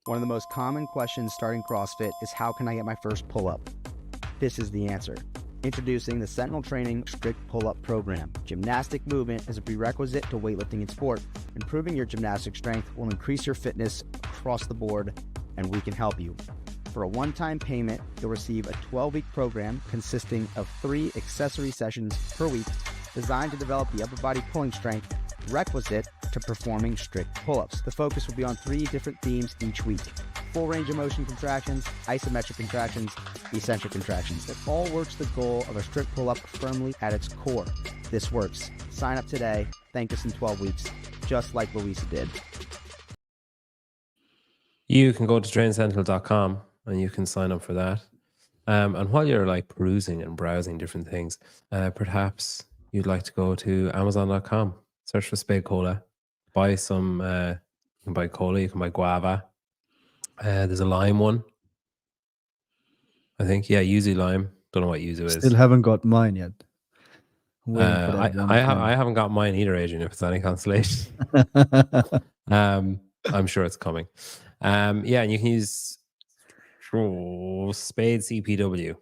One of the most common questions starting CrossFit is how can I get my first pull-up? This is the answer. Introducing the Sentinel Training Strict Pull-Up Program. Gymnastic movement is a prerequisite to weightlifting in sport. Improving your gymnastic strength will increase your fitness across the board, and we can help you. For a one-time payment, you'll receive a 12-week program consisting of 3 accessory sessions per week designed to develop the upper body pulling strength requisite to performing strict pull-ups. The focus will be on 3 different themes each week. Full range of motion contractions, isometric contractions, eccentric contractions. It all works the goal of a strict pull-up firmly at its core. This works. Sign up today. Thank us in 12 weeks, just like Louisa did. You can go to traincentral.com and you can sign up for that. And while you're like perusing and browsing different things, perhaps you'd like to go to amazon.com, search for Spade Cola, buy some, you can buy cola, you can buy guava. There's a lime one, I think. Yeah, yuzu lime. Don't know what yuzu is. Still haven't got mine yet. I haven't got mine either, Adrian, if it's any consolation. I'm sure it's coming. Yeah, and you can use Spade CPW.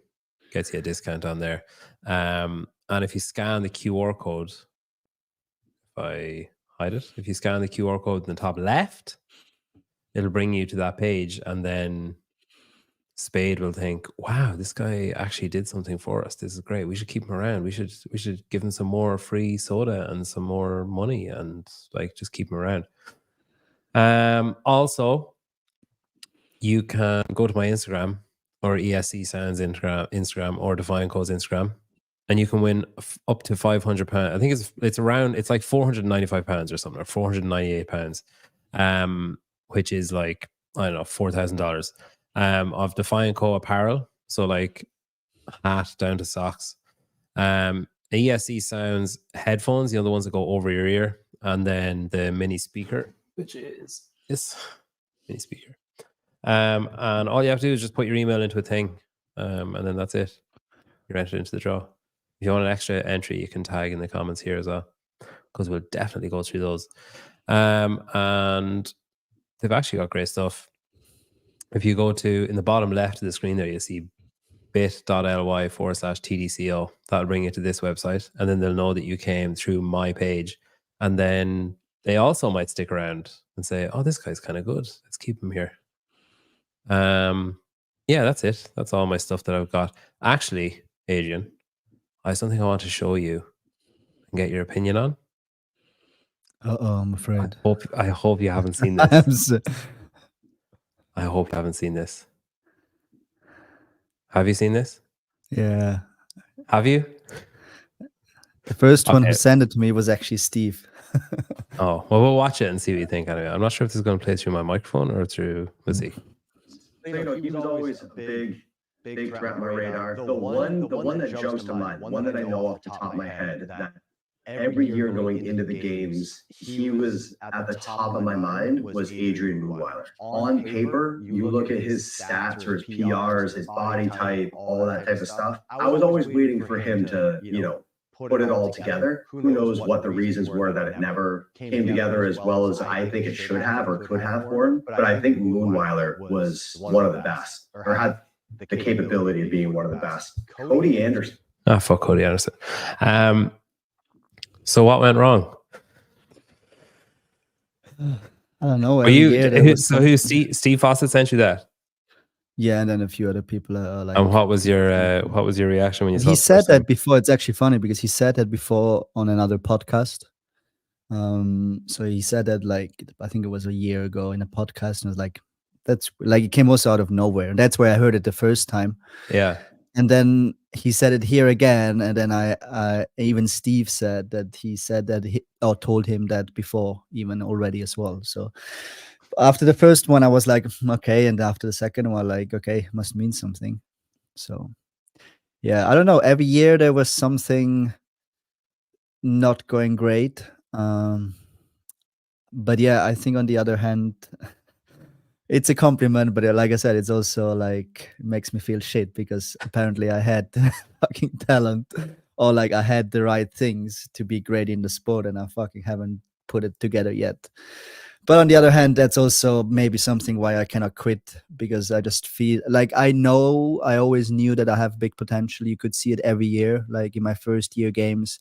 Gets you a discount on there. And if you scan the QR code, if I hide it, if you scan the QR code in the top left, it'll bring you to that page, and then Spade will think, wow, this guy actually did something for us. This is great. We should keep him around. We should give him some more free soda and some more money, and like just keep him around. Also, you can go to my Instagram or ESC Sounds Instagram or Defiant Co's Instagram, and you can win up to £500. I think it's like £495 or something, or £498. Which is like, I don't know, $4,000 of Defiant Co apparel. So like hat down to socks. ESC Sounds headphones, the ones that go over your ear, and then the mini speaker, which is this mini speaker. And all you have to do is just put your email into a thing, and then that's it. You're entered into the draw. If you want an extra entry, you can tag in the comments here as well, because we'll definitely go through those. And they've actually got great stuff. If you go to, in the bottom left of the screen there, you see bit.ly/TDCO. That'll bring you to this website, and then they'll know that you came through my page. And then they also might stick around and say, oh, this guy's kind of good. Let's keep him here. Yeah, that's it. That's all my stuff that I've got. Actually, Adrian, I have something I want to show you and get your opinion on. I'm afraid. I hope you haven't seen this. I hope you haven't seen this. Have you seen this? Yeah. Have you? The first one who sent it to me was actually Steve. Oh, well, we'll watch it and see what you think anyway. I'm not sure if this is going to play through my microphone or through Lizzie. He was always a big threat on my radar. The one that jumps to mind, one that I know off the top of my head, that every year going into the games, he was at the top of my mind, was Adrian Mundwiler. On paper, you look at his stats or his PRs, his body type, all that type of stuff. I was always waiting for him to, put it all together. Who knows what the reasons were that it never came together as well as I think it should have or could have for him. But I think Mundwiler was one of the best, or had the capability of being one of the best. Cody Anderson. Ah, fuck Cody Anderson. So what went wrong? I don't know. Steve Fawcett sent you that? Yeah, and then a few other people are like. And what was your reaction when you saw? He said that before. It's actually funny because he said that before on another podcast. So he said that like I think it was a year ago in a podcast, and it was like that's like it came also out of nowhere. And that's where I heard it the first time. Yeah. And then he said it here again, and then I even Steve said that he said that or told him that before even already as well. So after the first one, I was like, okay, and after the second one, like, okay, must mean something. So yeah, I don't know. Every year there was something not going great, but yeah, I think on the other hand. It's a compliment, but like I said, it's also like it makes me feel shit because apparently I had fucking talent or like I had the right things to be great in the sport and I fucking haven't put it together yet. But on the other hand, that's also maybe something why I cannot quit, because I just feel like I always knew that I have big potential. You could see it every year. Like in my first year games,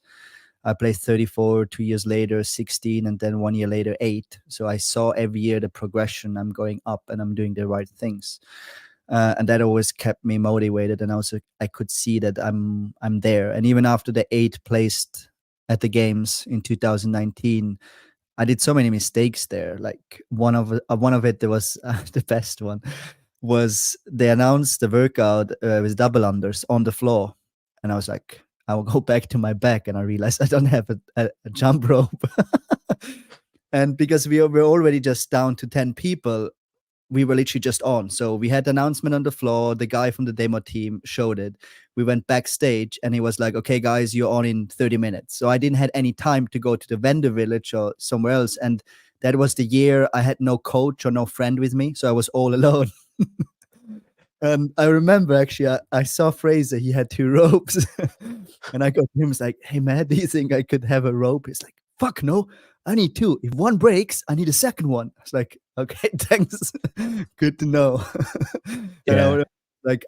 I played 34, 2 years later, 16, and then 1 year later, 8. So I saw every year the progression. I'm going up and I'm doing the right things. And that always kept me motivated. And also I could see that I'm there. And even after the 8 placed at the games in 2019, I did so many mistakes there. Like one of it, there was the best one, was they announced the workout with double unders on the floor, and I was like, I will go back to my back, and I realized I don't have a jump rope. And because we were already just down to 10 people, we were literally just on. So we had the announcement on the floor. The guy from the demo team showed it. We went backstage and he was like, okay, guys, you're on in 30 minutes. So I didn't have any time to go to the vendor village or somewhere else. And that was the year I had no coach or no friend with me. So I was all alone. And I remember actually, I saw Fraser, he had 2 ropes. And I got him, was like, hey man, do you think I could have a rope? He's like, fuck no, I need 2. If one breaks, I need a second one. I was like, okay, thanks. Good to know. And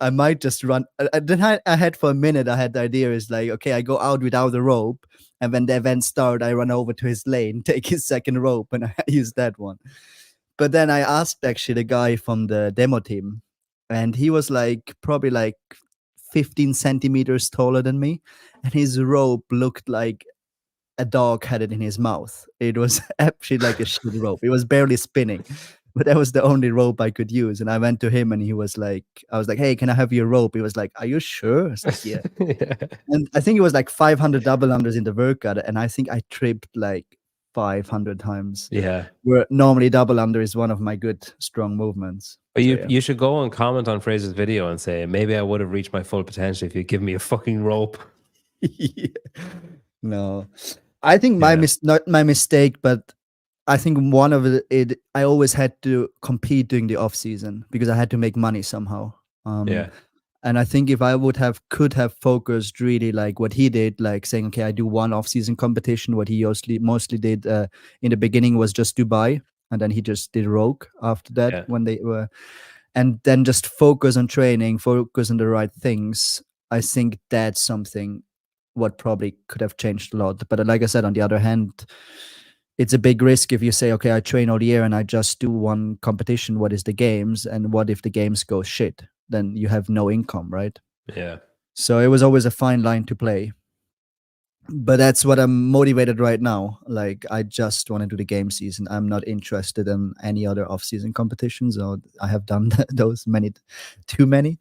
I might just run. Then I had for a minute, I had the idea is like, okay, I go out without the rope. And when the event starts, I run over to his lane, take his second rope, and I use that one. But then I asked actually the guy from the demo team, and he was like probably like 15 centimeters taller than me. And his rope looked like a dog had it in his mouth. It was actually like a shit rope. It was barely spinning, but that was the only rope I could use. And I went to him and he was like, I was like, hey, can I have your rope? He was like, are you sure? I was like, yeah. And I think it was like 500 double unders in the workout. And I think I tripped like 500 times. Yeah. Where normally double under is one of my good, strong movements. But you should go and comment on Fraser's video and say, maybe I would have reached my full potential if you'd give me a fucking rope. Yeah. No, I think not my mistake, but I think one of it, I always had to compete during the off season because I had to make money somehow. And I think if I could have focused really like what he did, like saying, okay, I do one off season competition. What he mostly did in the beginning was just Dubai, and then he just did Rogue after that when they were, and then just focus on training, focus on the right things. I think that's something what probably could have changed a lot. But like I said, on the other hand, it's a big risk if you say, okay, I train all year and I just do one competition. What is the games? And what if the games go shit? Then you have no income, right? Yeah. So it was always a fine line to play. But that's what I'm motivated right now. Like, I just want to do the game season. I'm not interested in any other off-season competitions. Or I have done those too many.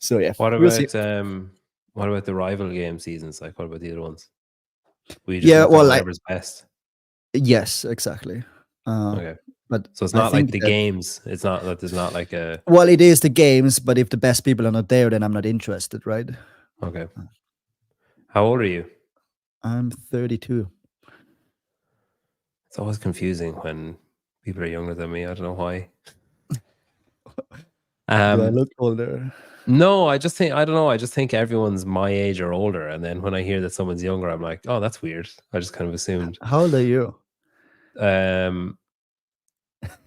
So yeah. What about the rival game seasons? Like, what about the other ones? Whatever's best. Yes, exactly. Okay. But so it's not like the games. It's not that there's not like a. Well, it is the games, but if the best people are not there, then I'm not interested, right? Okay. How old are you? I'm 32. It's always confusing when people are younger than me. I don't know why. Do I look older? No, I just think everyone's my age or older. And then when I hear that someone's younger, I'm like, oh, that's weird. I just kind of assumed. How old are you?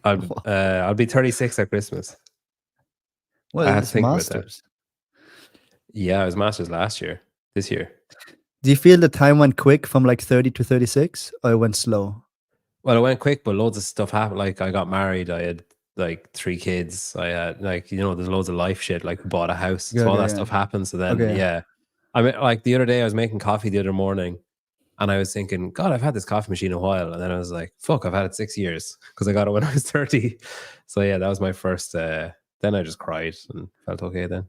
I'll be 36 at Christmas. Well, it's Masters. Yeah, I was Masters this year. Do you feel the time went quick from like 30 to 36, or it went slow? Well, it went quick, but loads of stuff happened. Like, I got married. I had like 3 kids. I had there's loads of life shit. Like, we bought a house. So all that stuff happened. So then, I mean, like the other day I was making coffee the other morning, and I was thinking, God, I've had this coffee machine a while. And then I was like, fuck, I've had it 6 years because I got it when I was 30. So yeah, that was my first. Then I just cried and felt okay then.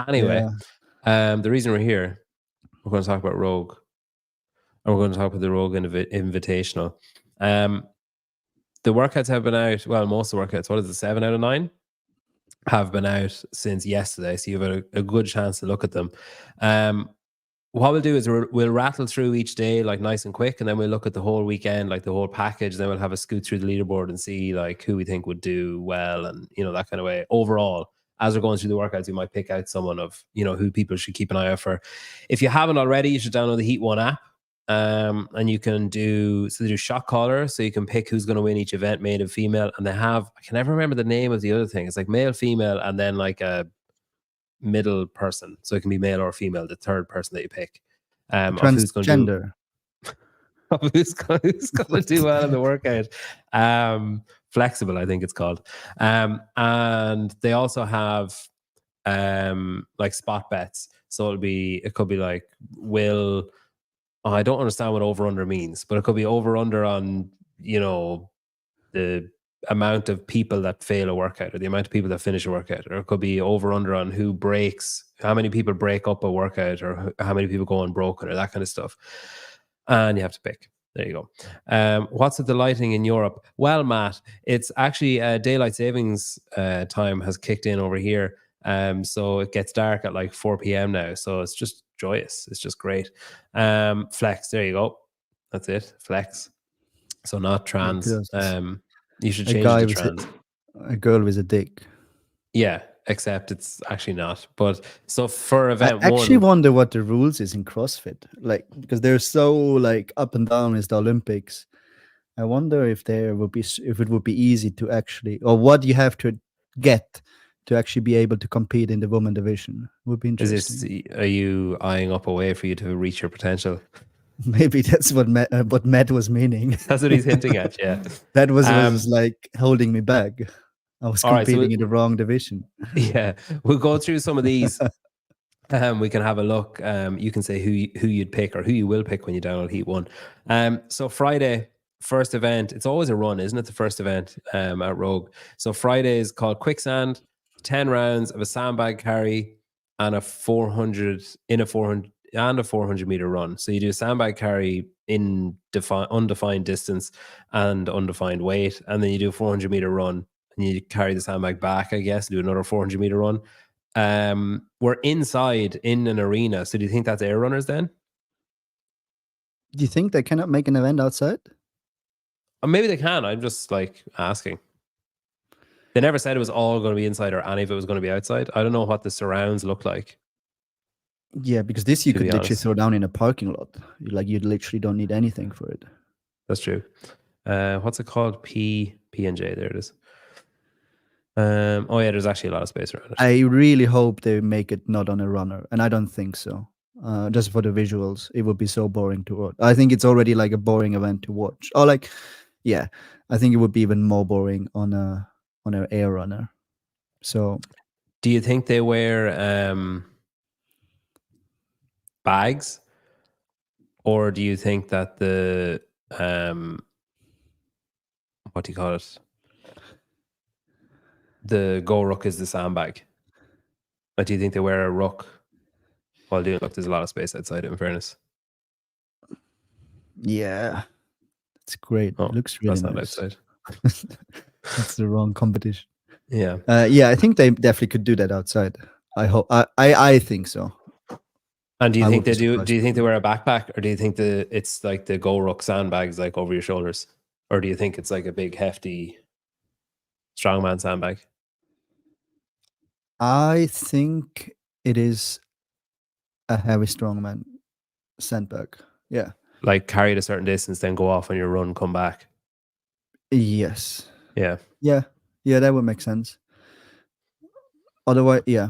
Anyway, the reason we're here, we're going to talk about Rogue. And we're going to talk about the Rogue Invitational. The workouts have been out. Well, most of the workouts, what is it, 7 out of 9? Have been out since yesterday. So you've had a good chance to look at them. What we'll do is we'll rattle through each day like nice and quick, and then we'll look at the whole weekend, like the whole package. Then we'll have a scoot through the leaderboard and see like who we think would do well, and that kind of way. Overall, as we're going through the workouts, we might pick out someone of who people should keep an eye out for. If you haven't already, you should download the Heat One app. And you can do shot caller, so you can pick who's going to win each event, male and female. And they have, I can never remember the name of the other thing. It's like male, female, and then like a middle person. So it can be male or female, the third person that you pick. Of who's going to do, Transgender. who's going to do well in the workout. Flexible, I think it's called. And they also have like spot bets. So it could be like, I don't understand what over under means, but it could be over under on, the amount of people that fail a workout or the amount of people that finish a workout, or it could be over under on how many people break up a workout, or how many people go unbroken, or that kind of stuff. And you have to pick. There you go. What's with the lighting in Europe? Well, Matt, it's actually daylight savings time has kicked in over here. So it gets dark at like 4 p.m. now. So it's just joyous. It's just great. Flex, there you go. That's it. Flex. So not trans. You should change it to trans. A girl with a dick. Yeah, except it's actually not. But so for event I actually wonder what the rules is in CrossFit. Like, because they're so like up and down with the Olympics. I wonder if it would be easy to actually, or what you have to get to actually be able to compete in the women division. Would be interesting. Are you eyeing up a way for you to reach your potential? Maybe that's what Matt was meaning. That's what he's hinting at, yeah. That was like holding me back. I was competing in the wrong division. Yeah, we'll go through some of these. We can have a look. You can say who you'd pick or who you will pick when you download Heat 1. So Friday, first event. It's always a run, isn't it? The first event at Rogue. So Friday is called Quicksand. 10 rounds of a sandbag carry and a 400 meter run. So you do a sandbag carry in undefined distance and undefined weight, and then you do a 400 meter run and you carry the sandbag back, I guess, do another 400 meter run. We're inside in an arena. So do you think that's air runners then? Do you think they cannot make an event outside? Maybe they can. I'm just like asking. They never said it was all going to be inside or any of it was going to be outside. I don't know what the surrounds look like. Yeah, because this you could literally throw down in a parking lot. You literally don't need anything for it. That's true. What's it called? P&J. There it is. Oh yeah, there's actually a lot of space around it. I really hope they make it not on a runner, and I don't think so. Just for the visuals, it would be so boring to watch. I think it's already like a boring event to watch. Or I think it would be even more boring on an air runner. So, do you think they wear bags, or do you think that the what do you call it? The go ruck is the sandbag. Or do you think they wear a ruck while doing? Look, there's a lot of space outside. In fairness, yeah, it's great. It looks really that's nice. Not outside. That's the wrong competition. Yeah. I think they definitely could do that outside. I hope. I think so. And do you think they do? Do you think they wear a backpack, or do you think it's like the go ruck sandbags like over your shoulders, or do you think it's like a big hefty strongman sandbag? I think it is a heavy strongman sandbag. Yeah. Like carry it a certain distance, then go off on your run, come back. Yes. Yeah. Yeah. Yeah, that would make sense. Otherwise, yeah.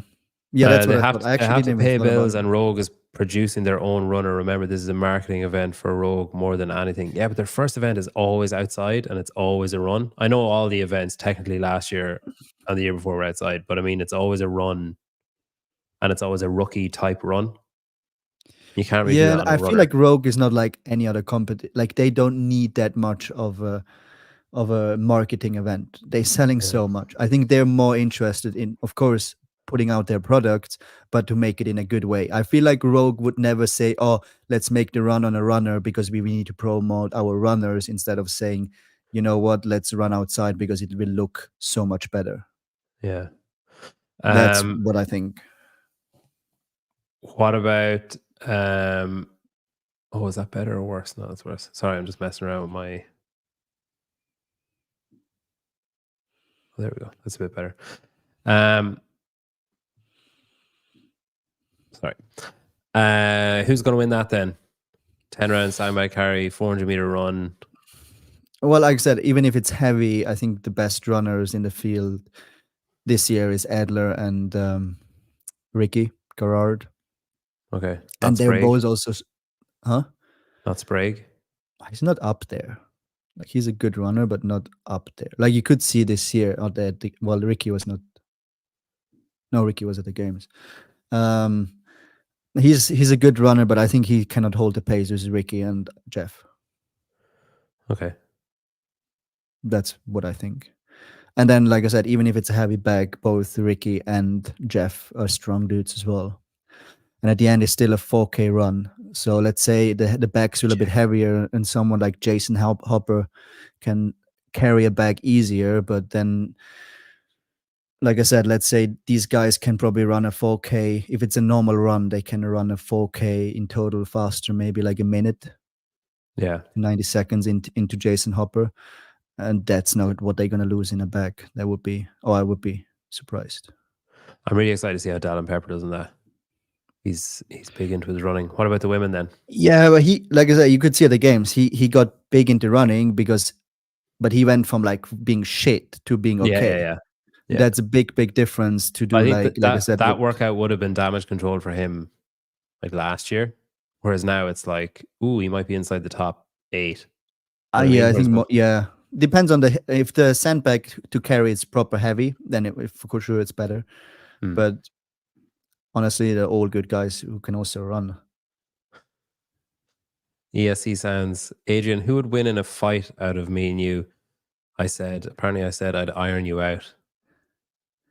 Yeah, that's what I thought. They have to pay bills, and Rogue is producing their own runner. Remember, this is a marketing event for Rogue more than anything. Yeah, but their first event is always outside, and it's always a run. I know all the events technically last year and the year before were outside, but I mean, it's always a run, and it's always a rookie type run. You can't really. Yeah, I feel like Rogue is not like any other company. Like they don't need that much of a marketing event. They're selling so much. I think they're more interested in, of course, putting out their products, but to make it in a good way. I feel like Rogue would never say, "Oh, let's make the run on a runner because we need to promote our runners," instead of saying, "You know what? Let's run outside because it will look so much better." Yeah, that's what I think. What about? Is that better or worse? No, it's worse. Sorry, I'm just messing around with my. Oh, there we go. That's a bit better. Sorry. Who's going to win that then? 10 round side carry, 400-meter run. Well, like I said, even if it's heavy, I think the best runners in the field this year is Adler and Ricky Garrard. Okay. And Not they're Sprague. both also, huh? Not Sprague. He's not up there. Like, he's a good runner, but not up there. Like, you could see this year, well, Ricky was not. No, Ricky was at the games. He's a good runner, but I think he cannot hold the pace with Ricky and Jeff. Okay. That's what I think. And then, like I said, even if it's a heavy bag, both Ricky and Jeff are strong dudes as well. And at the end, it's still a 4K run. So let's say the bag's a little bit heavier, and someone like Jason Hopper can carry a bag easier. But then, like I said, let's say these guys can probably run a 4K. If it's a normal run, they can run a 4K in total faster, maybe like a minute. Yeah. 90 seconds into Jason Hopper. And that's not what they're going to lose in a bag. I would be surprised. I'm really excited to see how Dallin Pepper does in that. He's big into his running. What about the women then? Yeah, but he, like I said, you could see at the games, he got big into running but he went from like being shit to being okay. Yeah. That's a big difference to do. I think like I said, that workout would have been damage control for him like last year, whereas now it's like, ooh, he might be inside the top 8. I think depends on if the sandbag to carry is proper heavy, then for sure it's better. But honestly, they're all good guys who can also run. ESC sounds. Adrian, who would win in a fight out of me and you? Apparently I said I'd iron you out.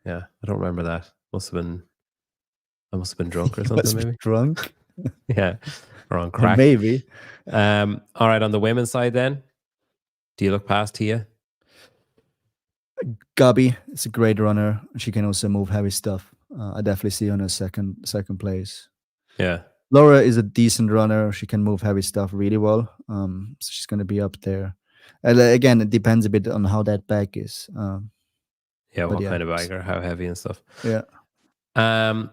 Yeah, I don't remember that. I must have been drunk or something, maybe. Drunk? Yeah. Or on crack. Maybe. All right, on the women's side then, do you look past Tia? Gabi is a great runner. She can also move heavy stuff. I definitely see her on a second place. Yeah. Laura is a decent runner. She can move heavy stuff really well. So she's going to be up there. Again, it depends a bit on how that bag is. What kind of bag or how heavy and stuff. Yeah. All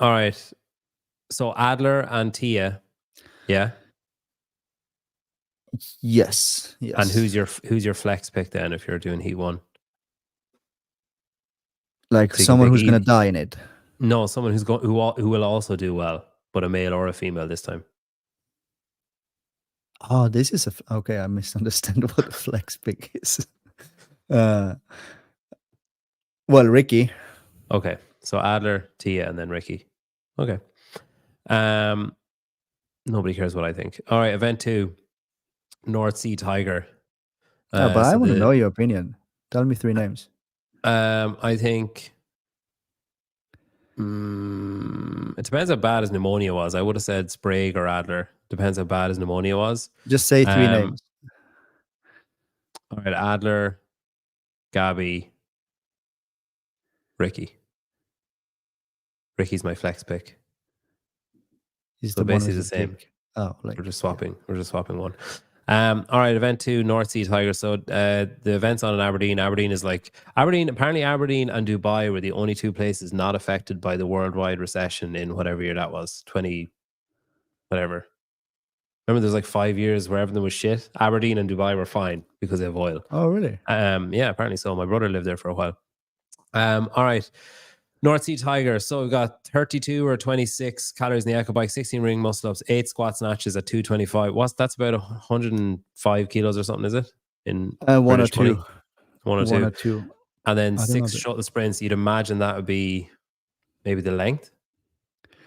right. So Adler and Tia. Yeah. Yes. And who's your flex pick then if you're doing Heat 1? Like someone who's going to die in it. No, someone who will also do well, but a male or a female this time. Oh, this is okay. I misunderstand what a flex pick is. Well, Ricky. Okay, so Adler, Tia, and then Ricky. Okay. Nobody cares what I think. All right, event 2, North Sea Tiger. But I want to know your opinion. Tell me 3 names. I think it depends how bad his pneumonia was. I would have said Sprague or Adler. Depends how bad his pneumonia was. Just say 3 names. All right, Adler, Gabi, Ricky. Ricky's my flex pick. He's so basically the same. Pick. Oh, we're just swapping one. All right, event 2, North Sea Tiger. So the event's on in Aberdeen. Aberdeen apparently Aberdeen and Dubai were the only 2 places not affected by the worldwide recession in whatever year that was, 20 whatever. Remember there's like 5 years where everything was shit. Aberdeen and Dubai were fine because they have oil. Oh, really? Yeah, apparently so. My brother lived there for a while. All right. North Sea Tiger. So we've got 32 or 26 calories in the echo bike, 16 ring muscle ups, 8 squat snatches at 225. That's about 105 kilos or something, is it? In 1 or 2. Money? 1 or 2. 1 or 2. And then 6 shuttle sprints. You'd imagine that would be maybe the length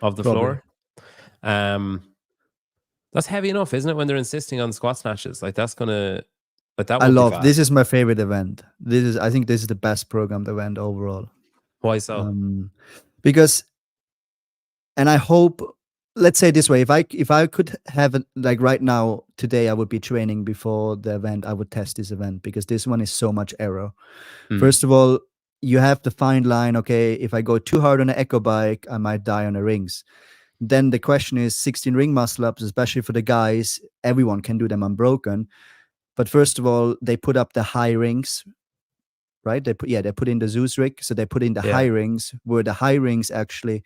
of the floor. That's heavy enough, isn't it? When they're insisting on squat snatches, like that's gonna. But that I love this. Is my favorite event. I think this is the best programmed event overall. Why so? Because, and I hope, let's say this way, if I could have it like right now, today I would be training before the event, I would test this event because this one is so much error. First of all, you have the fine line, okay, if I go too hard on an echo bike, I might die on the rings. Then the question is 16 ring muscle ups, especially for the guys, everyone can do them unbroken. But first of all, they put up the high rings, right? They put in the Zeus rig. So they put in the high rings, where the high rings actually,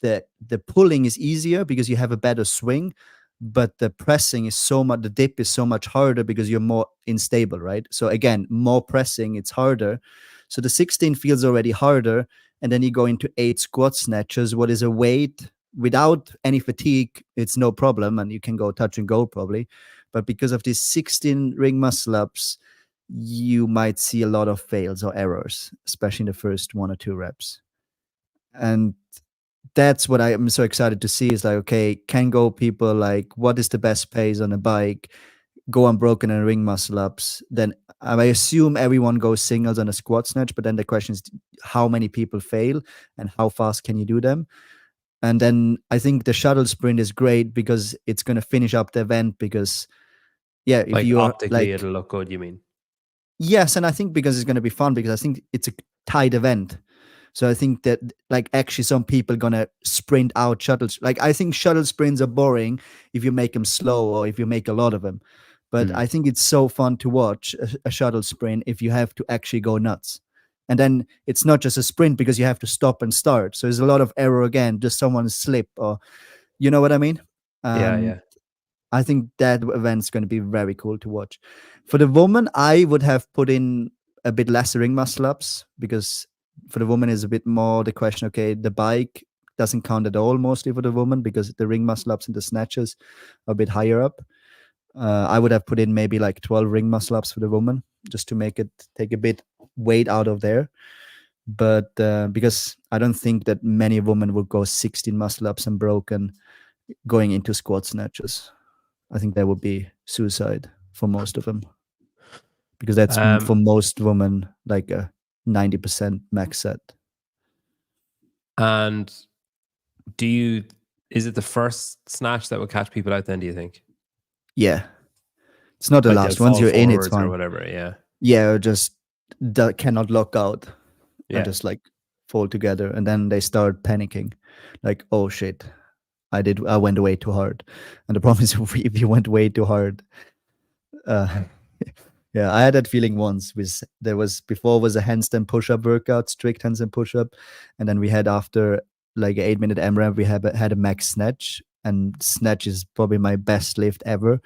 the pulling is easier because you have a better swing. but the pressing is so much, the dip is so much harder because you're more unstable, right? So again, more pressing, it's harder. So the 16 feels already harder, and then you go into 8 squat snatches. What is a weight without any fatigue? It's no problem, and you can go touch and go probably. But because of these 16 ring muscle ups, you might see a lot of fails or errors, especially in the first 1 or 2 reps. And that's what I'm so excited to see, is like, okay, can go people, like, what is the best pace on a bike? Go unbroken and ring muscle ups. Then I assume everyone goes singles on a squat snatch, but then the question is how many people fail and how fast can you do them? And then I think the shuttle sprint is great because it's going to finish up the event, because yeah, if Like you're optically, it'll look good, you mean? yes, and I think because it's going to be fun, because I think it's a tight event. So I think that, like, actually some people gonna sprint out shuttles. Like, I think shuttle sprints are boring if you make them slow or if you make a lot of them. But I think it's so fun to watch a shuttle sprint if you have to actually go nuts. And then it's not just a sprint because you have to stop and start. So there's a lot of error again, just someone slip, or you know what I mean? Yeah. I think that event's going to be very cool to watch. For the woman, I would have put in a bit less ring muscle ups, because for the woman is a bit more the question, okay, the bike doesn't count at all mostly for the woman, because the ring muscle ups and the snatches are a bit higher up. I would have put in maybe like 12 ring muscle ups for the woman, just to make it take a bit weight out of there. But because I don't think that many women would go 16 muscle ups and broken going into squat snatches. I think that would be suicide for most of them, because that's for most women like a 90% max set. And is it the first snatch that would catch people out then, do you think? Yeah. It's not the Like last. they'll Once fall you're in, it's forwards or fine. whatever, yeah. Yeah, or just cannot lock out Yeah. and just like fall together. And then they start panicking. Like, oh shit, I went way too hard. And the problem is, if you went way too hard, yeah, I had that feeling once. Before was a handstand push-up workout, strict handstand push-up, and then we had, after like an 8-minute AMRAP, we had a max snatch, and snatch is probably my best lift ever.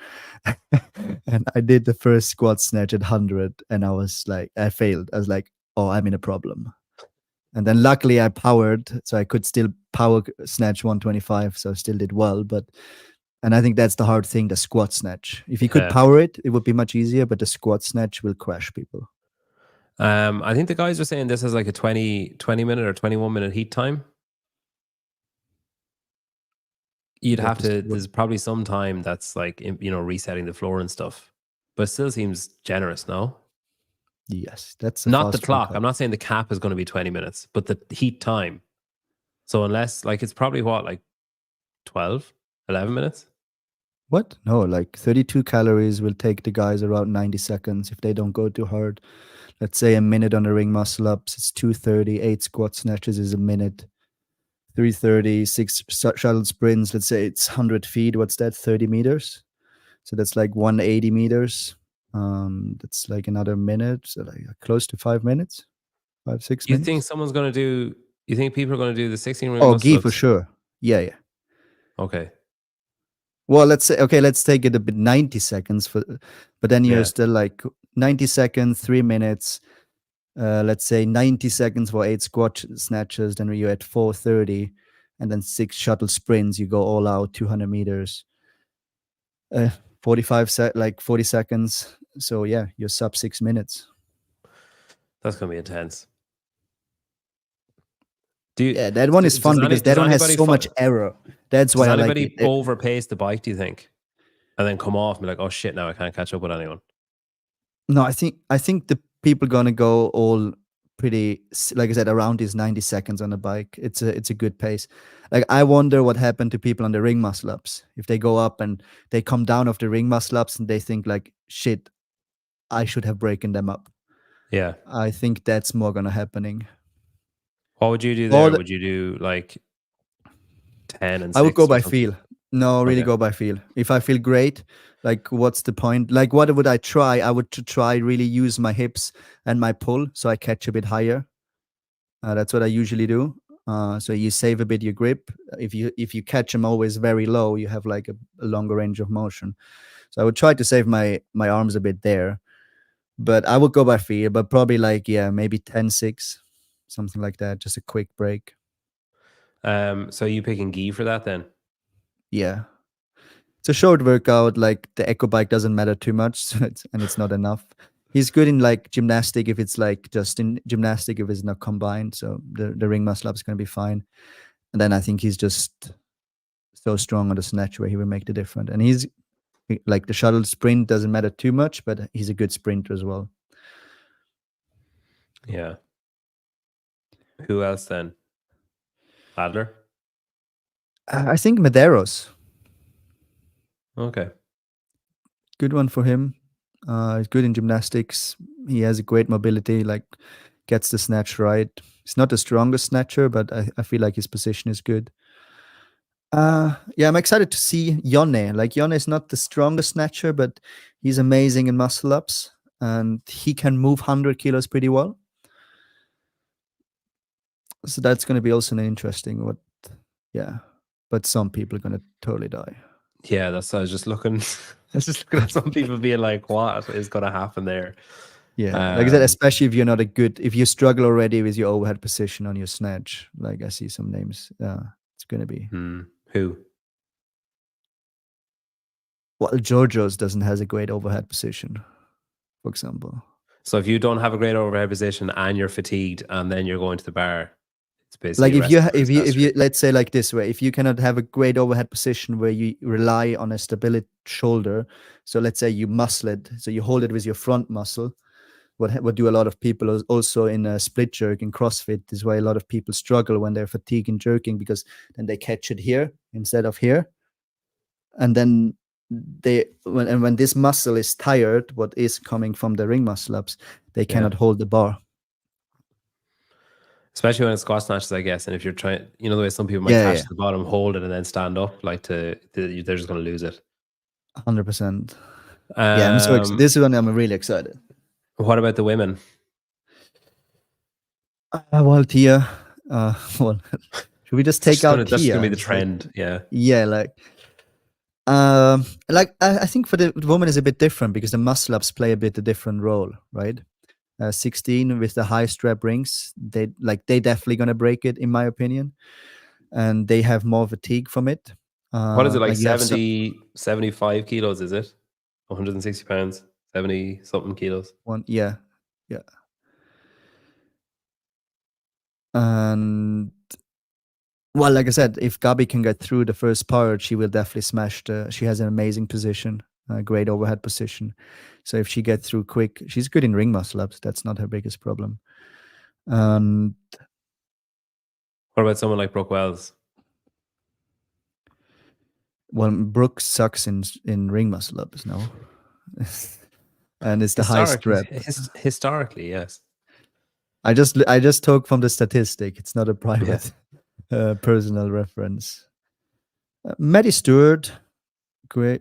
And I did the first squat snatch at 100, and I failed. I was like, oh, I'm in a problem. And then luckily I powered, so I could still power snatch 125, so I still did well. And I think that's the hard thing, the squat snatch. If you could power it, it would be much easier, but the squat snatch will crash people. I think the guys are saying this is like a 20 minute or 21 minute heat time. There's probably some time that's like, resetting the floor and stuff, but it still seems generous, no? Yes, that's not the clock. I'm not saying the cap is going to be 20 minutes, but the heat time. So unless, like, it's probably what, like 12, 11 minutes? What? No, like 32 calories will take the guys around 90 seconds if they don't go too hard. Let's say a minute on the ring muscle ups, it's 2:30. 8 squat snatches is a minute. 3:30, 6 shuttle sprints, let's say it's 100 feet. What's that? 30 meters. So that's like 180 meters. That's like another minute. So like close to 5 minutes, 5-6 minutes. You think people are going to do the 16 ring Oh, muscle gi ups? for sure. Yeah. Okay. Well, let's take it a bit 90 seconds but then you're still like 90 seconds, 3 minutes. Let's say 90 seconds for 8 squat snatches, then you're at 4:30, and then 6 shuttle sprints, you go all out 200 meters, 40 seconds. So yeah, you're sub 6 minutes. That's gonna be intense. That one is fun because that one has so much error. That's why I like it. Does anybody overpace the bike, do you think, and then come off and be like, oh shit, now I can't catch up with anyone? No, I think the people gonna go all pretty, like I said, around these 90 seconds on the bike. It's a good pace. Like, I wonder what happened to people on the ring muscle ups. If they go up and they come down off the ring muscle ups and they think like, shit, I should have broken them up. Yeah. I think that's more gonna happening. What would you do there? Would you do like 10 and 6? I would go by feel. No, really go by feel. If I feel great, like, what's the point? Like, what would I try? I would try really use my hips and my pull so I catch a bit higher. That's what I usually do. So you save a bit your grip. If you catch them always very low, you have like a longer range of motion. So I would try to save my arms a bit there. But I would go by feel, but probably like, maybe 10-6, something like that. Just a quick break. So you picking Guy for that then? Yeah. It's a short workout. Like the echo bike doesn't matter too much, so it's not enough. He's good in like gymnastic if it's like just in gymnastic if it's not combined. So the ring muscle up is going to be fine. And then I think he's just so strong on the snatch where he will make the difference. And he's like the shuttle sprint doesn't matter too much, but he's a good sprinter as well. Yeah. Who else then? Adler? I think Medeiros. Okay. Good one for him. He's good in gymnastics. He has a great mobility, like gets the snatch right. He's not the strongest snatcher, but I feel like his position is good. I'm excited to see Jonne. Like Jonne is not the strongest snatcher, but he's amazing in muscle ups and he can move 100 kilos pretty well. So that's going to be also an interesting but some people are going to totally die. Yeah, I was just looking at some people being like, what is going to happen there? Yeah, like I said, especially if you struggle already with your overhead position on your snatch, like I see some names, it's going to be. Who? Well, Giorgio's doesn't has a great overhead position, for example. So if you don't have a great overhead position and you're fatigued and then you're going to the bar, it's basically like if you let's say like this way, if you cannot have a great overhead position where you rely on a stability shoulder, so let's say you muscle it, so you hold it with your front muscle. What do a lot of people also in a split jerk in CrossFit is why a lot of people struggle when they're fatigued and jerking, because then they catch it here instead of here, and then when this muscle is tired, what is coming from the ring muscle ups, they cannot hold the bar. Especially when it's squat snatches, I guess. And if you're trying, the way some people might catch the bottom, hold it, and then stand up, like they're just going to lose it. 100%. I'm so excited. This one I'm really excited. What about the women? Well, Tia. Should we just take out Tia? That's going to be the trend. I think for the woman is a bit different because the muscle ups play a bit a different role, right? 16 with the high strap rings, they definitely gonna break it in my opinion, and they have more fatigue from it. What is it, like 75 kilos? Is it 160 pounds, 70 something kilos? And well, like I said, if Gabi can get through the first part, she will definitely smash she has an amazing position, a great overhead position. So if she gets through quick, she's good in ring muscle ups. That's not her biggest problem. And what about someone like Brooke Wells? Well, Brooke sucks in ring muscle ups, no? And it's the high strap. Historically, yes. I just took from the statistic. It's not a private personal reference. Maddie Stewart, great.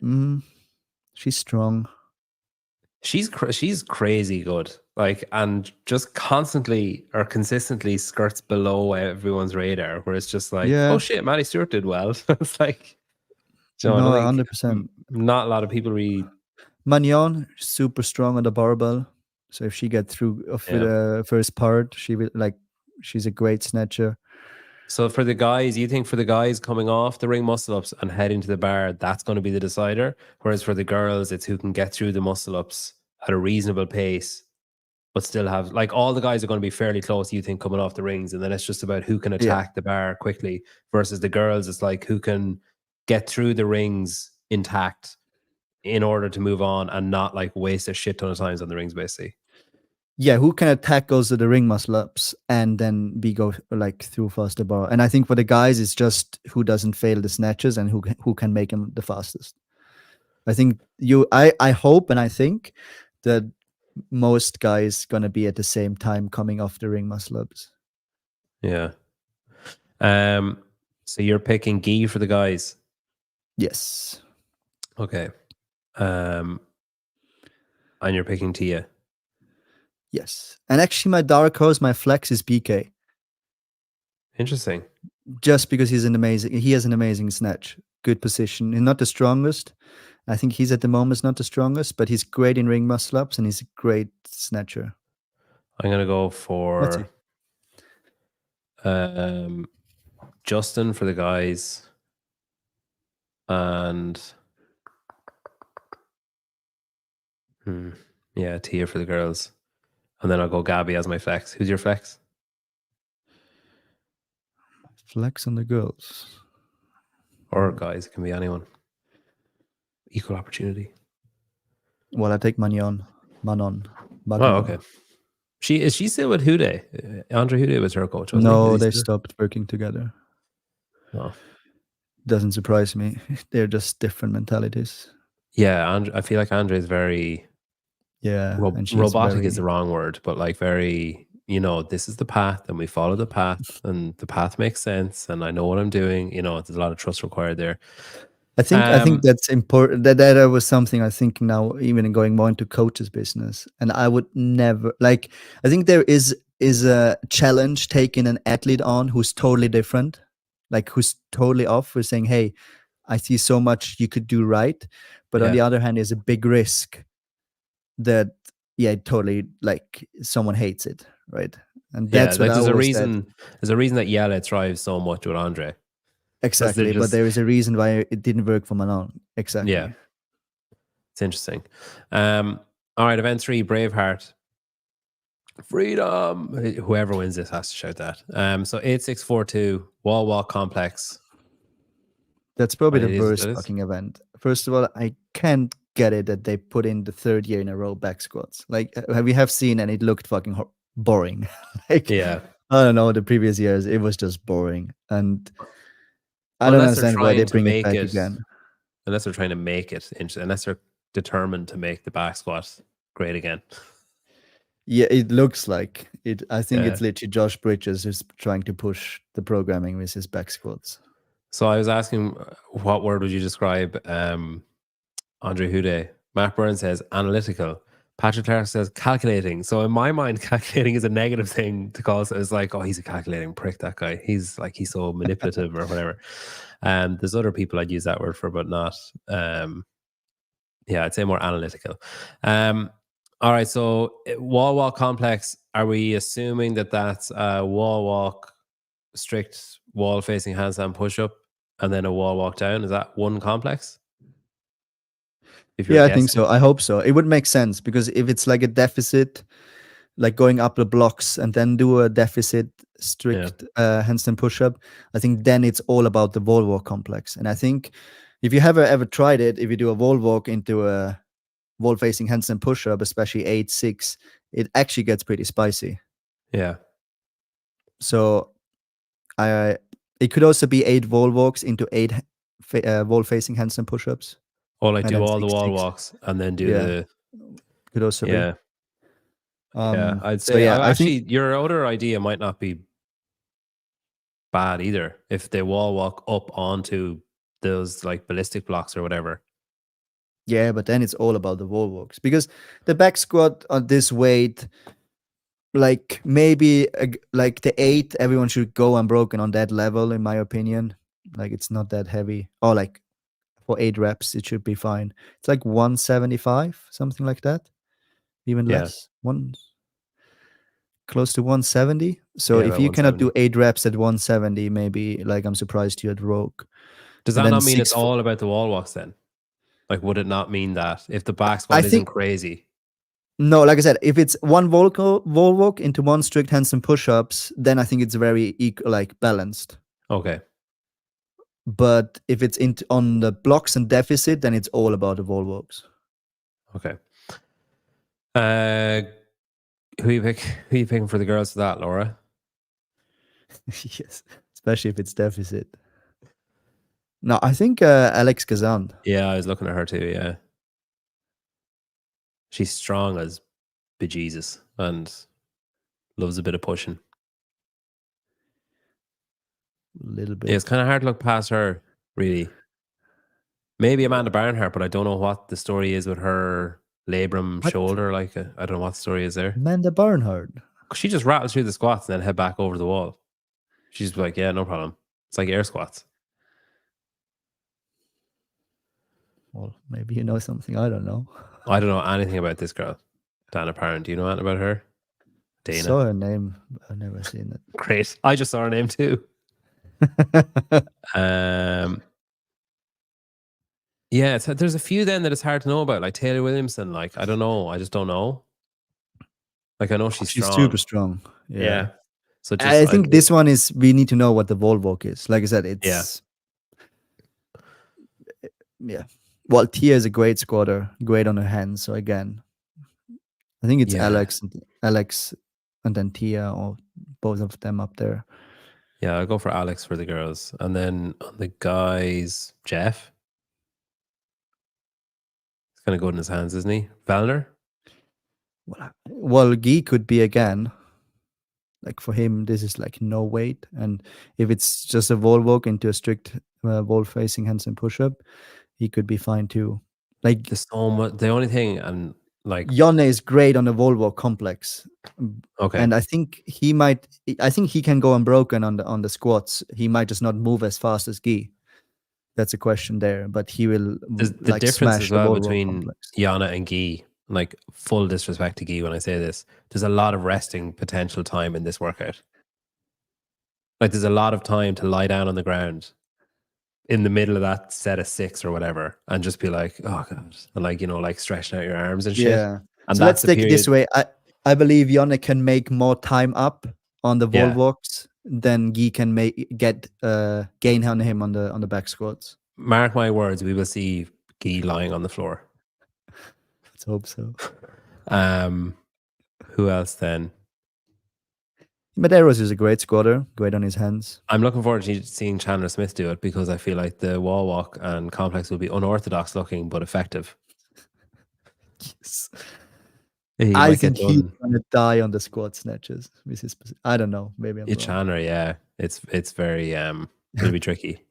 She's strong. She's crazy good, like, and just constantly or consistently skirts below everyone's radar, where it's just like, oh shit, Maddie Stewart did well. It's like, no, 100%. Not a lot of people really. Magnon, super strong on the barbell. So if she gets through the first part, she's a great snatcher. So for the guys, you think for the guys coming off the ring muscle ups and heading to the bar, that's going to be the decider. Whereas for the girls, it's who can get through the muscle ups at a reasonable pace, but still have, like, all the guys are going to be fairly close, you think, coming off the rings. And then it's just about who can attack the bar quickly versus the girls. It's like who can get through the rings intact in order to move on and not like waste a shit ton of times on the rings, basically. Yeah, who can attack also the ring muscle ups and then go like through faster bar. And I think for the guys, it's just who doesn't fail the snatches and who can make them the fastest. I think I hope and I think that most guys gonna be at the same time coming off the ring muscle ups. Yeah. So you're picking Guy for the guys? Yes. Okay. And you're picking Tia? Yes. And actually my dark horse, my flex is BK. Interesting. Just because he has an amazing snatch, good position. He's not the strongest. I think he's at the moment not the strongest, but he's great in ring muscle ups and he's a great snatcher. I'm gonna go Let's for see. Justin for the guys, and Tia for the girls, and then I'll go Gabby as my flex. Who's your flex? Flex on the girls or guys? It can be anyone. Equal opportunity. Well, I take Manon. Oh, okay. Is she still with Hude? Andre Hude was her coach. No, they stopped working together. Oh. Doesn't surprise me. They're just different mentalities. Yeah, I feel like Andre is very robotic is the wrong word, but like very, this is the path and we follow the path and the path makes sense and I know what I'm doing. There's a lot of trust required there. I think that's important. That was something I think now, even going more into coach's business. And I would never I think there is a challenge taking an athlete on who's totally different, like who's totally off. We're saying, hey, I see so much you could do right, but on the other hand, there's a big risk that totally like someone hates it, right? And that's what there's a reason. There's a reason that Yala thrives so much with Andre. Exactly, but there is a reason why it didn't work for Manon. Exactly. Yeah, it's interesting. All right, event 3, Braveheart. Freedom. Whoever wins this has to shout that. So 8642 wall walk complex. That's probably the worst fucking event. First of all, I can't get it that they put in the 3rd year in a row back squats. Like we have seen, and it looked fucking boring. I don't know. The previous years, it was just boring, and I don't understand why they bring it back again. Unless they're trying to make it, unless they're determined to make the back squat great again. Yeah, it looks like it. I think it's literally Josh Bridges who's trying to push the programming with his back squats. So I was asking, what word would you describe Andre Hude? Matt Burns says analytical. Patrick Clark says calculating. So in my mind, calculating is a negative thing to call. So it's like, oh, he's a calculating prick, that guy. He's so manipulative or whatever. There's other people I'd use that word for, but not. I'd say more analytical. All right, so wall walk complex. Are we assuming that that's a wall walk, strict wall facing handstand push up, and then a wall walk down? Is that one complex? I think so. I hope so. It would make sense because if it's like a deficit, like going up the blocks and then do a deficit strict handstand push-up, I think then it's all about the wall walk complex. And I think if you have ever tried it, if you do a wall walk into a wall facing handstand push-up, especially 8-6, it actually gets pretty spicy. Yeah. So it could also be 8 wall walks into 8 wall facing handstand push-ups. Or like do all the wall walks and then do the. Could also be. I'd say I think your other idea might not be bad either. If they wall walk up onto those like ballistic blocks or whatever. Yeah, but then it's all about the wall walks because the back squat on this weight, like maybe like the 8, everyone should go unbroken on that level, in my opinion. Like it's not that heavy. Or like for 8 reps, it should be fine. It's like 175, something like that. Even less. Close to 170. So if you cannot do 8 reps at 170, maybe like I'm surprised you had Rogue. Does that not mean it's all about the wall walks then? Like, would it not mean that if the back squat isn't crazy? No, like I said, if it's one wall walk into 1 strict handstand push-ups, then I think it's very balanced. Okay. But if it's on the blocks and deficit, then it's all about the wall walks. Okay. Who are you picking for the girls for that, Laura? Yes, especially if it's deficit. No, I think Alex Kazan. Yeah, I was looking at her too. Yeah, she's strong as bejesus and loves a bit of pushing. A little bit. Yeah, it's kind of hard to look past her, really. Maybe Amanda Barnhart, but I don't know what the story is with her labrum shoulder. Like, I don't know what the story is there. Amanda Barnhart. She just rattles through the squats and then head back over the wall. She's like, yeah, no problem. It's like air squats. Well, maybe you know something I don't know. I don't know anything about this girl, Dana Parent. Do you know anything about her? I Dana. saw her name. I've never seen Great. I just saw her name too. it. Yeah, there's a few then that it's hard to know about, like Taylor Williamson. Like, I don't know. I just don't know. Like, I know she's strong. super strong. Yeah. So just, I think this one is, we need to know what the wall walk is. Like I said, it's yeah. Well, Tia is a great squatter, great on her hands. So again, I think it's Alex, and then Tia, or both of them up there. Yeah, I'll go for Alex for the girls, and then on the guys, Jeff. He's kind of good in his hands, isn't he? Valner. Well, Guy could be again. Like for him, this is like no weight, and if it's just a wall walk into a strict wall facing handstand push up, he could be fine too. Like there's so much. The only thing, and like Jonne is great on the wall walk complex. Okay, and I think he might. I think he can go unbroken on the squats. He might just not move as fast as Guy. That's a question there, but he will. The difference as well between Jana and Guy. Like, full disrespect to Guy when I say this, there's a lot of resting potential time in this workout. Like, there's a lot of time to lie down on the ground in the middle of that set of 6 or whatever and just be like, oh God. And like, like stretching out your arms and shit. Yeah. And so let's take it this way. I believe Jonne can make more time up on the wall walks than Guy can gain on him on the back squats. Mark my words, we will see Guy lying on the floor. Let's hope so. Who else then? Medeiros is a great squatter, great on his hands. I'm looking forward to seeing Chandler Smith do it, because I feel like the wall walk and complex will be unorthodox looking but effective. Yes. I think he's gonna die on the squat snatches. I don't know. Maybe I'm wrong. Chandler, yeah, it's very it'll be tricky.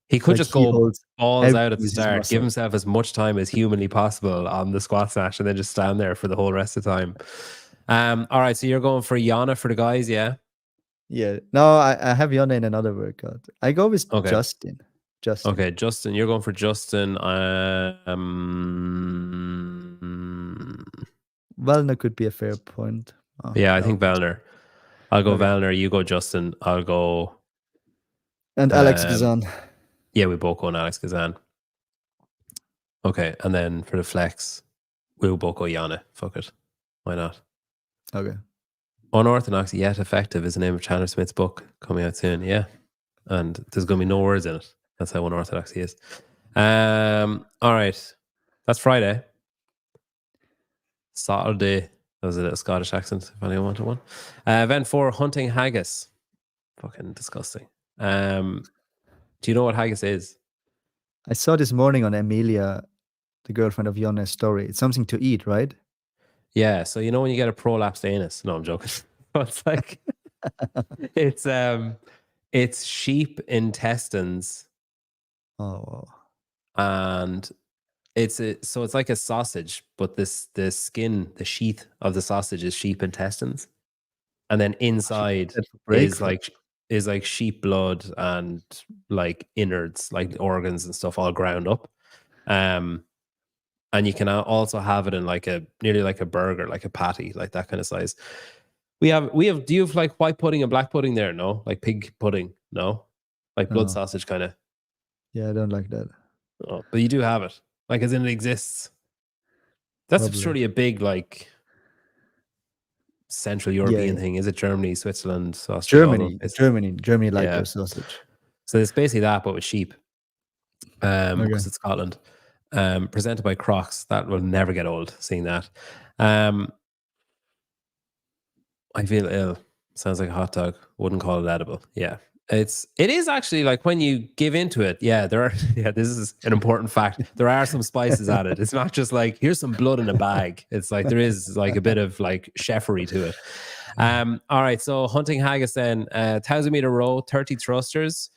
He could just go balls out at the start, give himself as much time as humanly possible on the squat snatch, and then just stand there for the whole rest of the time. All right, so you're going for Jana for the guys, yeah? Yeah. No, I have Jana in another workout. I go with Justin. Okay, Justin. You're going for Justin. Valner could be a fair point. I think Valner. I'll go Valner. You go Justin. I'll go. And Alex Gazan. Yeah, we both go on Alex Gazan. Okay, and then for the flex, we'll both go Jana. Fuck it. Why not? Okay. Unorthodox yet effective is the name of Chandler Smith's book coming out soon. Yeah. And there's going to be no words in it. That's how unorthodox he is. All right. That's Friday. Saturday. That was a little Scottish accent, if anyone wanted one. Event 4, hunting haggis. Fucking disgusting. Do you know what haggis is? I saw this morning on Emilia, the girlfriend of Jonne's story. It's something to eat, right? Yeah. So you know when you get a prolapsed anus? No, I'm joking. It's like it's sheep intestines. Oh. And it's like a sausage, but the skin, the sheath of the sausage is sheep intestines, and then inside is like sheep blood and like innards, like organs and stuff, all ground up. And you can also have it in like nearly like a burger, like a patty, like that kind of size. We have. Do you have like white pudding and black pudding there? No, like pig pudding. No, like blood sausage kind of. Yeah, I don't like that. Oh, but you do have it, like as in it exists. That's surely a big like Central European thing. Is it Germany, Switzerland, Austria? Germany like their sausage. So it's basically that, but with sheep. Because it's Scotland. Presented by Crocs. That will never get old, seeing that. I feel ill. Sounds like a hot dog. Wouldn't call it edible. Yeah. It is actually like when you give into it. Yeah, this is an important fact. There are some spices added. It's not just like, here's some blood in a bag. It's like there is like a bit of like chefery to it. All right. So hunting haggis then, 1,000 meter row, 30 thrusters.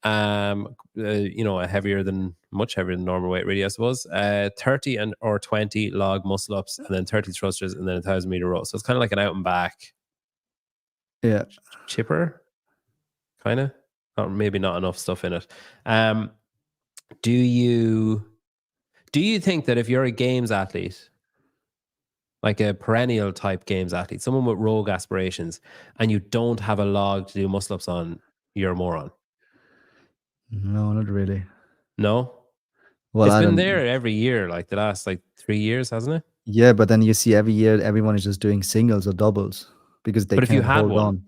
Much heavier than normal weight, really, I suppose. 30 or 20 log muscle ups, and then 30 thrusters, and then 1,000 meter row. So it's kind of like an out and back. Yeah. Chipper. kind of, or maybe not enough stuff in it. Do you think that if you're a games athlete, like a perennial type games athlete, someone with rogue aspirations, and you don't have a log to do muscle ups on, you're a moron? No, not really. No? Well, It's I been don't. there every year, like the last 3 years, hasn't it? Yeah, but then you see every year everyone is just doing singles or doubles because they But if you can't had hold one, on.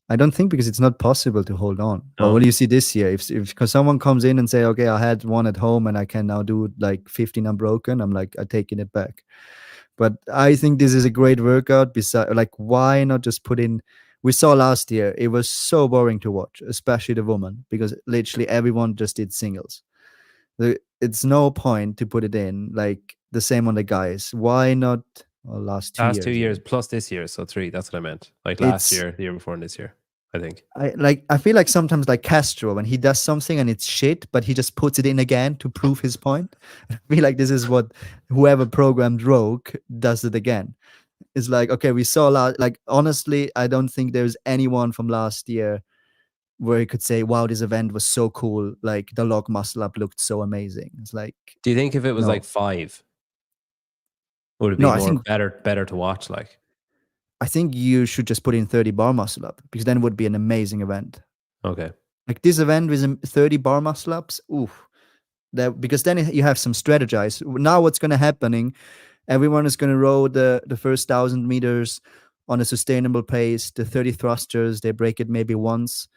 I don't think because it's not possible to hold on. Well, No. what do you see this year? If because someone comes in and say, okay, I had one at home and I can now do like 15 unbroken, I'm like, I'm taking it back. But I think this is a great workout. Besides, like, why not just put in? We saw last year it was so boring to watch, especially the woman, because literally everyone just did singles. It's no point to put it in like the same on the guys. Why not? Well, last 2 last 2 years. years plus this year, so 3. That's what I meant. Like last It's year, the year before, and this year, I think. I feel like sometimes like Castro when he does something and it's shit, but he just puts it in again to prove his point. I feel like this is what whoever programmed Rogue does it again. It's like, okay, we saw like honestly, I don't think there's anyone from last year where you could say, wow, this event was so cool. Like the log muscle up looked so amazing. It's like, Do you think if it was no. like 5, would it be No, I more think better to watch? Like, I think you should just put in 30 bar muscle up because then it would be an amazing event. okay, Like this event with 30 bar muscle ups, oof. Because then you have some strategize. Now what's going to happening? Everyone is going to row the first 1,000 meters on a sustainable pace. The 30 thrusters, they break it maybe once,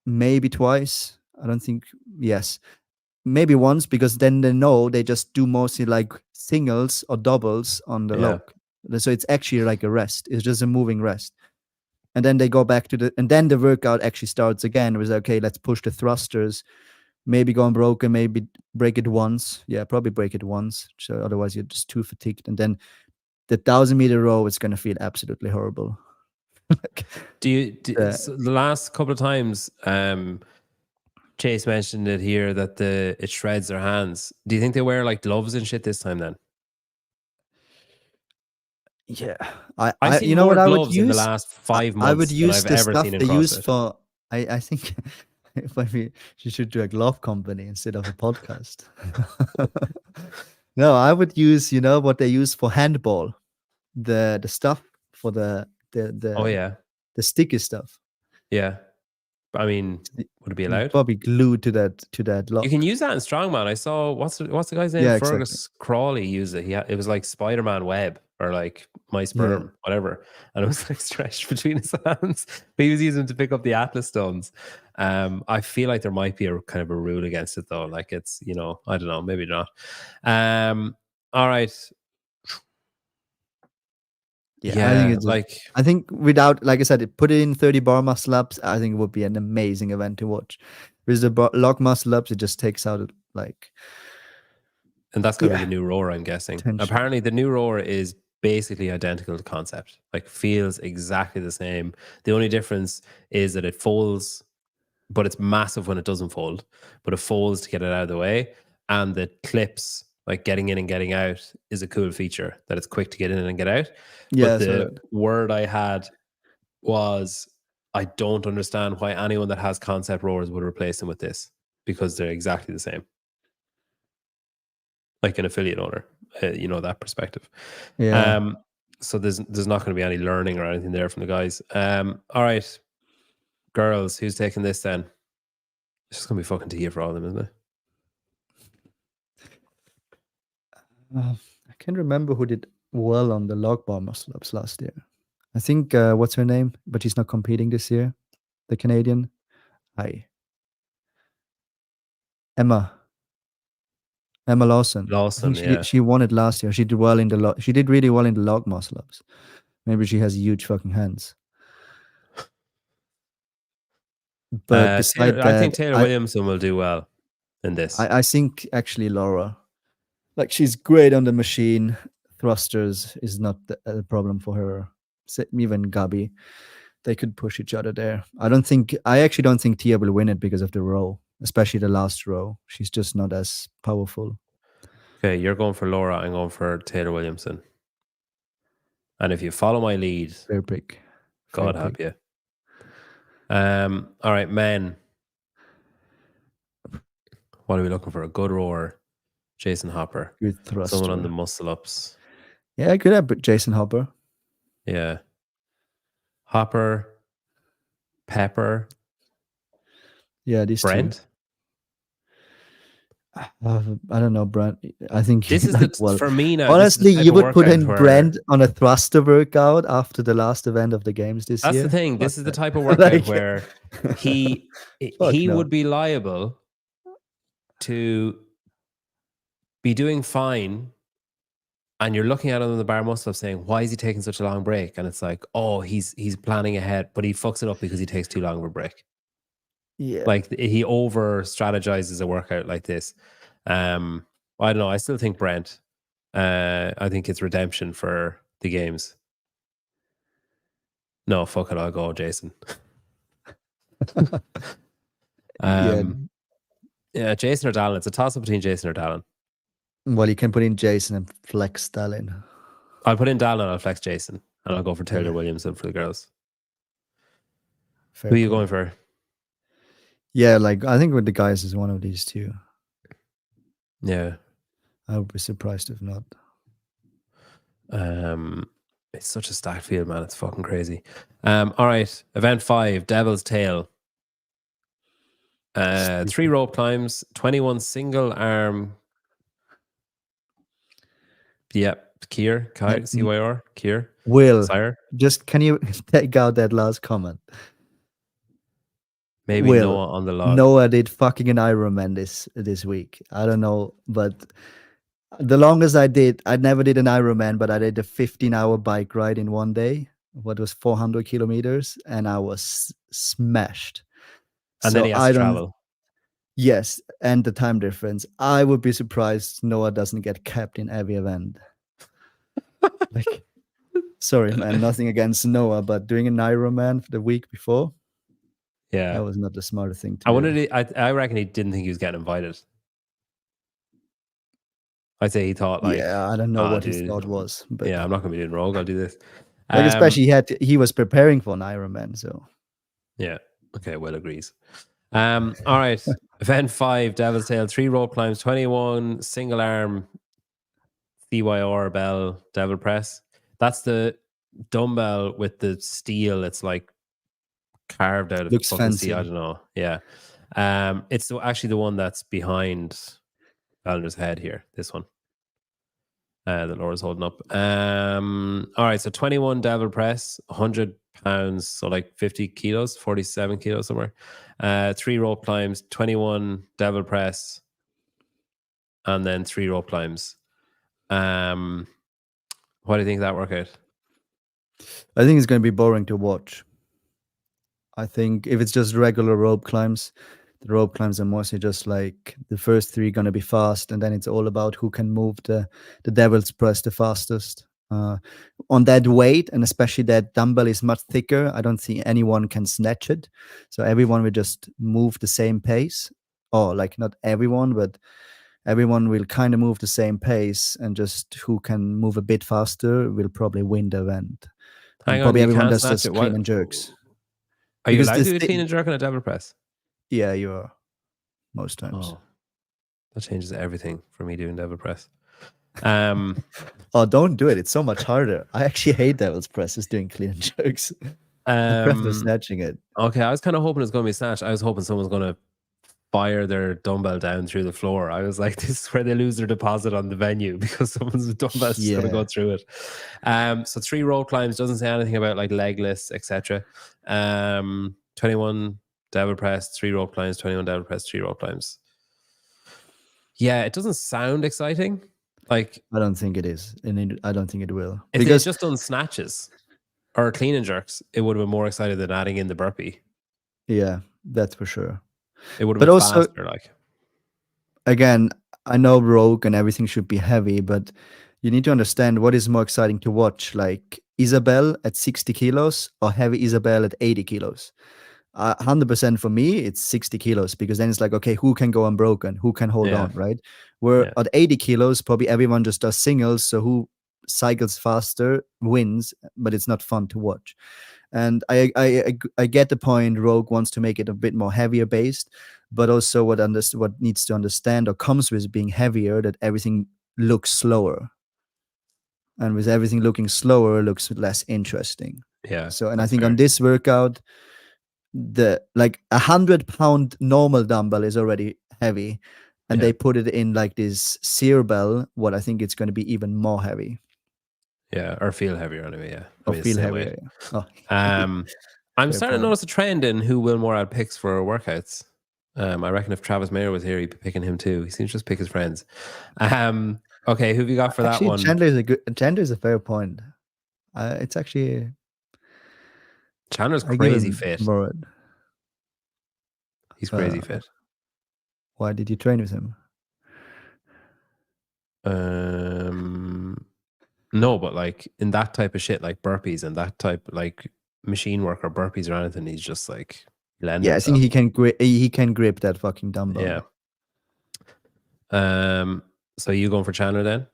maybe twice. I don't think, yes, maybe once because then they know they just do mostly like singles or doubles on the Yeah. log. So it's actually like a rest. It's just a moving rest. And then they go back to and then the workout actually starts again. It was okay, let's push the thrusters, maybe go unbroken, maybe break it once. Yeah, probably break it once. So otherwise you're just too fatigued. And then the 1,000-meter row is going to feel absolutely horrible. So the last couple of times, Chase mentioned it here that it shreds their hands. Do you think they wear like gloves and shit this time then? Yeah, I've seen you know more what I would gloves in the use? last 5 I would months than use I've the ever stuff seen in they use CrossFit. for. I think if I mean, you should do a glove company instead of a podcast. No, I would use what they use for handball, the stuff for the Oh yeah, the sticky stuff. yeah. I mean, would it be allowed? Probably glued to that lock. You can use that in strongman. I saw what's the guy's name? Yeah, Fergus Crawley used it. It was like Spider-Man web or like my sperm, Yeah. whatever, and it was like stretched between his hands. But he was using them to pick up the Atlas stones. I feel like there might be a kind of a rule against it though. Like it's I don't know, maybe not. All right. Yeah, I think it's like I think without, like I said, put it in 30 bar muscle ups. I think it would be an amazing event to watch. With the log muscle ups, it just takes out like. And that's going to be the new rower, I'm guessing. Tension. Apparently, the new rower is basically identical to concept. Like feels exactly the same. The only difference is that it folds, but it's massive when it doesn't fold. But it folds to get it out of the way, and the clips, like getting in and getting out, is a cool feature. That it's quick to get in and get out. Yeah, but the word I had was, I don't understand why anyone that has concept rowers would replace them with this because they're exactly the same. Like an affiliate owner, that perspective. Yeah. So there's not going to be any learning or anything there from the guys. All right, girls, who's taking this then? It's just going to be fucking Tia for all of them, isn't it? I can't remember who did well on the log bar muscle ups last year. I think what's her name, but she's not competing this year. The Canadian, Emma Lawson. Lawson, she won it last year. She did well in the she did really well in the log muscle ups. Maybe she has huge fucking hands. But beside that, I think Taylor Williamson will do well in this. I think actually Laura, like she's great on the machine. Thrusters is not a problem for her. Even Gabi, they could push each other there. I actually don't think Tia will win it because of the row, especially the last row. She's just not as powerful. Okay, you're going for Laura. I'm going for Taylor Williamson. And if you follow my lead, fair pick. God help you. All right, men. What are we looking for? A good rower, Jason Hopper. Good thruster. Someone on the muscle ups. Yeah, I could have Jason Hopper. Yeah. Hopper, Pepper, Yeah, these Brent. two. I don't know, Brent. I think This is for me now. Honestly, this is the you type of would put in workout Brent on a thruster workout after the last event of the games this That's year. the thing. This Fuck is the that. type of workout Like- where he Fuck no. would be liable to be doing fine, and you're looking at him on the bar muscle up saying, why is he taking such a long break? And it's like, oh, he's planning ahead, but he fucks it up because he takes too long of a break. Yeah. Like he over strategizes a workout like this. I don't know. I still think Brent. I think it's redemption for the games. No, fuck it. I'll go Jason. Yeah, Jason or Dallin. It's a toss up between Jason or Dallin. Well, you can put in Jason and flex Stalin. I'll put in Dallin. I'll flex Jason, and I'll go for Taylor Williamson for the girls. Fair Who are you point. going for? Yeah, like I think with the guys is one of these two. Yeah. I would be surprised if not. It's such a stacked field, man. It's fucking crazy. All right. Event 5, Devil's Tail. 3 rope climbs, 21 single arm. Yep. Kier, CYR, Kier. Will, Sire. just can you take out that last comment? Maybe Will, Noah on the log. Noah did fucking an Ironman this week. I don't know, but the longest I never did an Ironman, but I did a 15-hour bike ride in one day. What was 400 kilometers, and I was smashed. And then he has to travel. Yes, and the time difference. I would be surprised Noah doesn't get capped in every event. Like, sorry, man, nothing against Noah, but doing an Ironman for the week before, Yeah, that was not the smartest thing to do. I reckon he didn't think he was getting invited. I'd say he thought like, yeah, I don't know what his thought was, but yeah, I'm not going to be doing rogue. I'll do this. like especially he was preparing for an Ironman, so yeah, okay, Will agrees. All right, event 5, Devil's Tail, 3 rope climbs, 21 single arm CYR bell devil press. That's the dumbbell with the steel. It's like carved out of looks fucking fancy. steel. I don't know. Yeah, it's actually the one that's behind Ballinger's head here. This one. That Laura's holding up. All right, so 21 devil press, 100 pounds, so like 50 kilos, 47 kilos somewhere. 3 rope climbs, 21 devil press, and then 3 rope climbs. What do you think of that workout? I think it's going to be boring to watch. I think if it's just regular rope climbs, the rope climbs are mostly just like the first 3 going to be fast, and then it's all about who can move the devil's press the fastest. On that weight, and especially that dumbbell is much thicker, I don't think anyone can snatch it. So everyone will just move the same pace. Or like not everyone, but everyone will kind of move the same pace, and just who can move a bit faster will probably win the event. Hang Probably on, everyone does just clean and jerks. Are you Because allowed to this do a clean and jerk on a devil press? Yeah, you are. Most times. Oh, that changes everything for me doing devil press. Oh, don't do it. It's so much harder. I actually hate devil's presses doing clean and jerks. I prefer snatching it. Okay, I was kind of hoping it's going to be snatched. I was hoping someone's going to fire their dumbbell down through the floor. I was like, this is where they lose their deposit on the venue, because someone's dumbbell is going to go through it. So 3 rope climbs, doesn't say anything about like legless, etc. 21 devil press, 3 rope climbs, 21 devil press, 3 rope climbs. Yeah, it doesn't sound exciting. Like, I don't think it is, and I don't think it will. If because they just done snatches or clean and jerks, it would have been more excited than adding in the burpee. Yeah, that's for sure. It would have been faster. Like, again, I know rogue and everything should be heavy, but you need to understand what is more exciting to watch, like Isabel at 60 kilos or heavy Isabel at 80 kilos. 100% for me, it's 60 kilos, because then it's like, okay, who can go unbroken? Who can hold on, right? Where at 80 kilos, probably everyone just does singles. So who cycles faster wins, but it's not fun to watch. And I get the point. Rogue wants to make it a bit more heavier based, but also what needs to understand or comes with being heavier, that everything looks slower. And with everything looking slower, it looks less interesting. Yeah. So, and I that's think fair. on this workout, the like 100-pound normal dumbbell is already heavy, and Yeah. they put it in like this sear bell. What I think it's going to be even more heavy. Yeah, or feel heavier anyway. Yeah, I Or mean, it's feel the same heavier. weight. Yeah. Oh, I'm Fair starting to point. notice a trend in who Will Morad picks for workouts. I reckon if Travis Mayer was here, he'd be picking him too. He seems to just pick his friends. Okay, who have you got for that actually, one? Chandler is a fair point. It's actually Chandler's I give crazy him fit. Morad. He's crazy fit. Why did you train with him? No, but like in that type of shit, like burpees and that type, like machine work or burpees or anything, he's just like lending Yeah, I think himself. he can grip that fucking dumbbell. Yeah. So you going for Chandler then?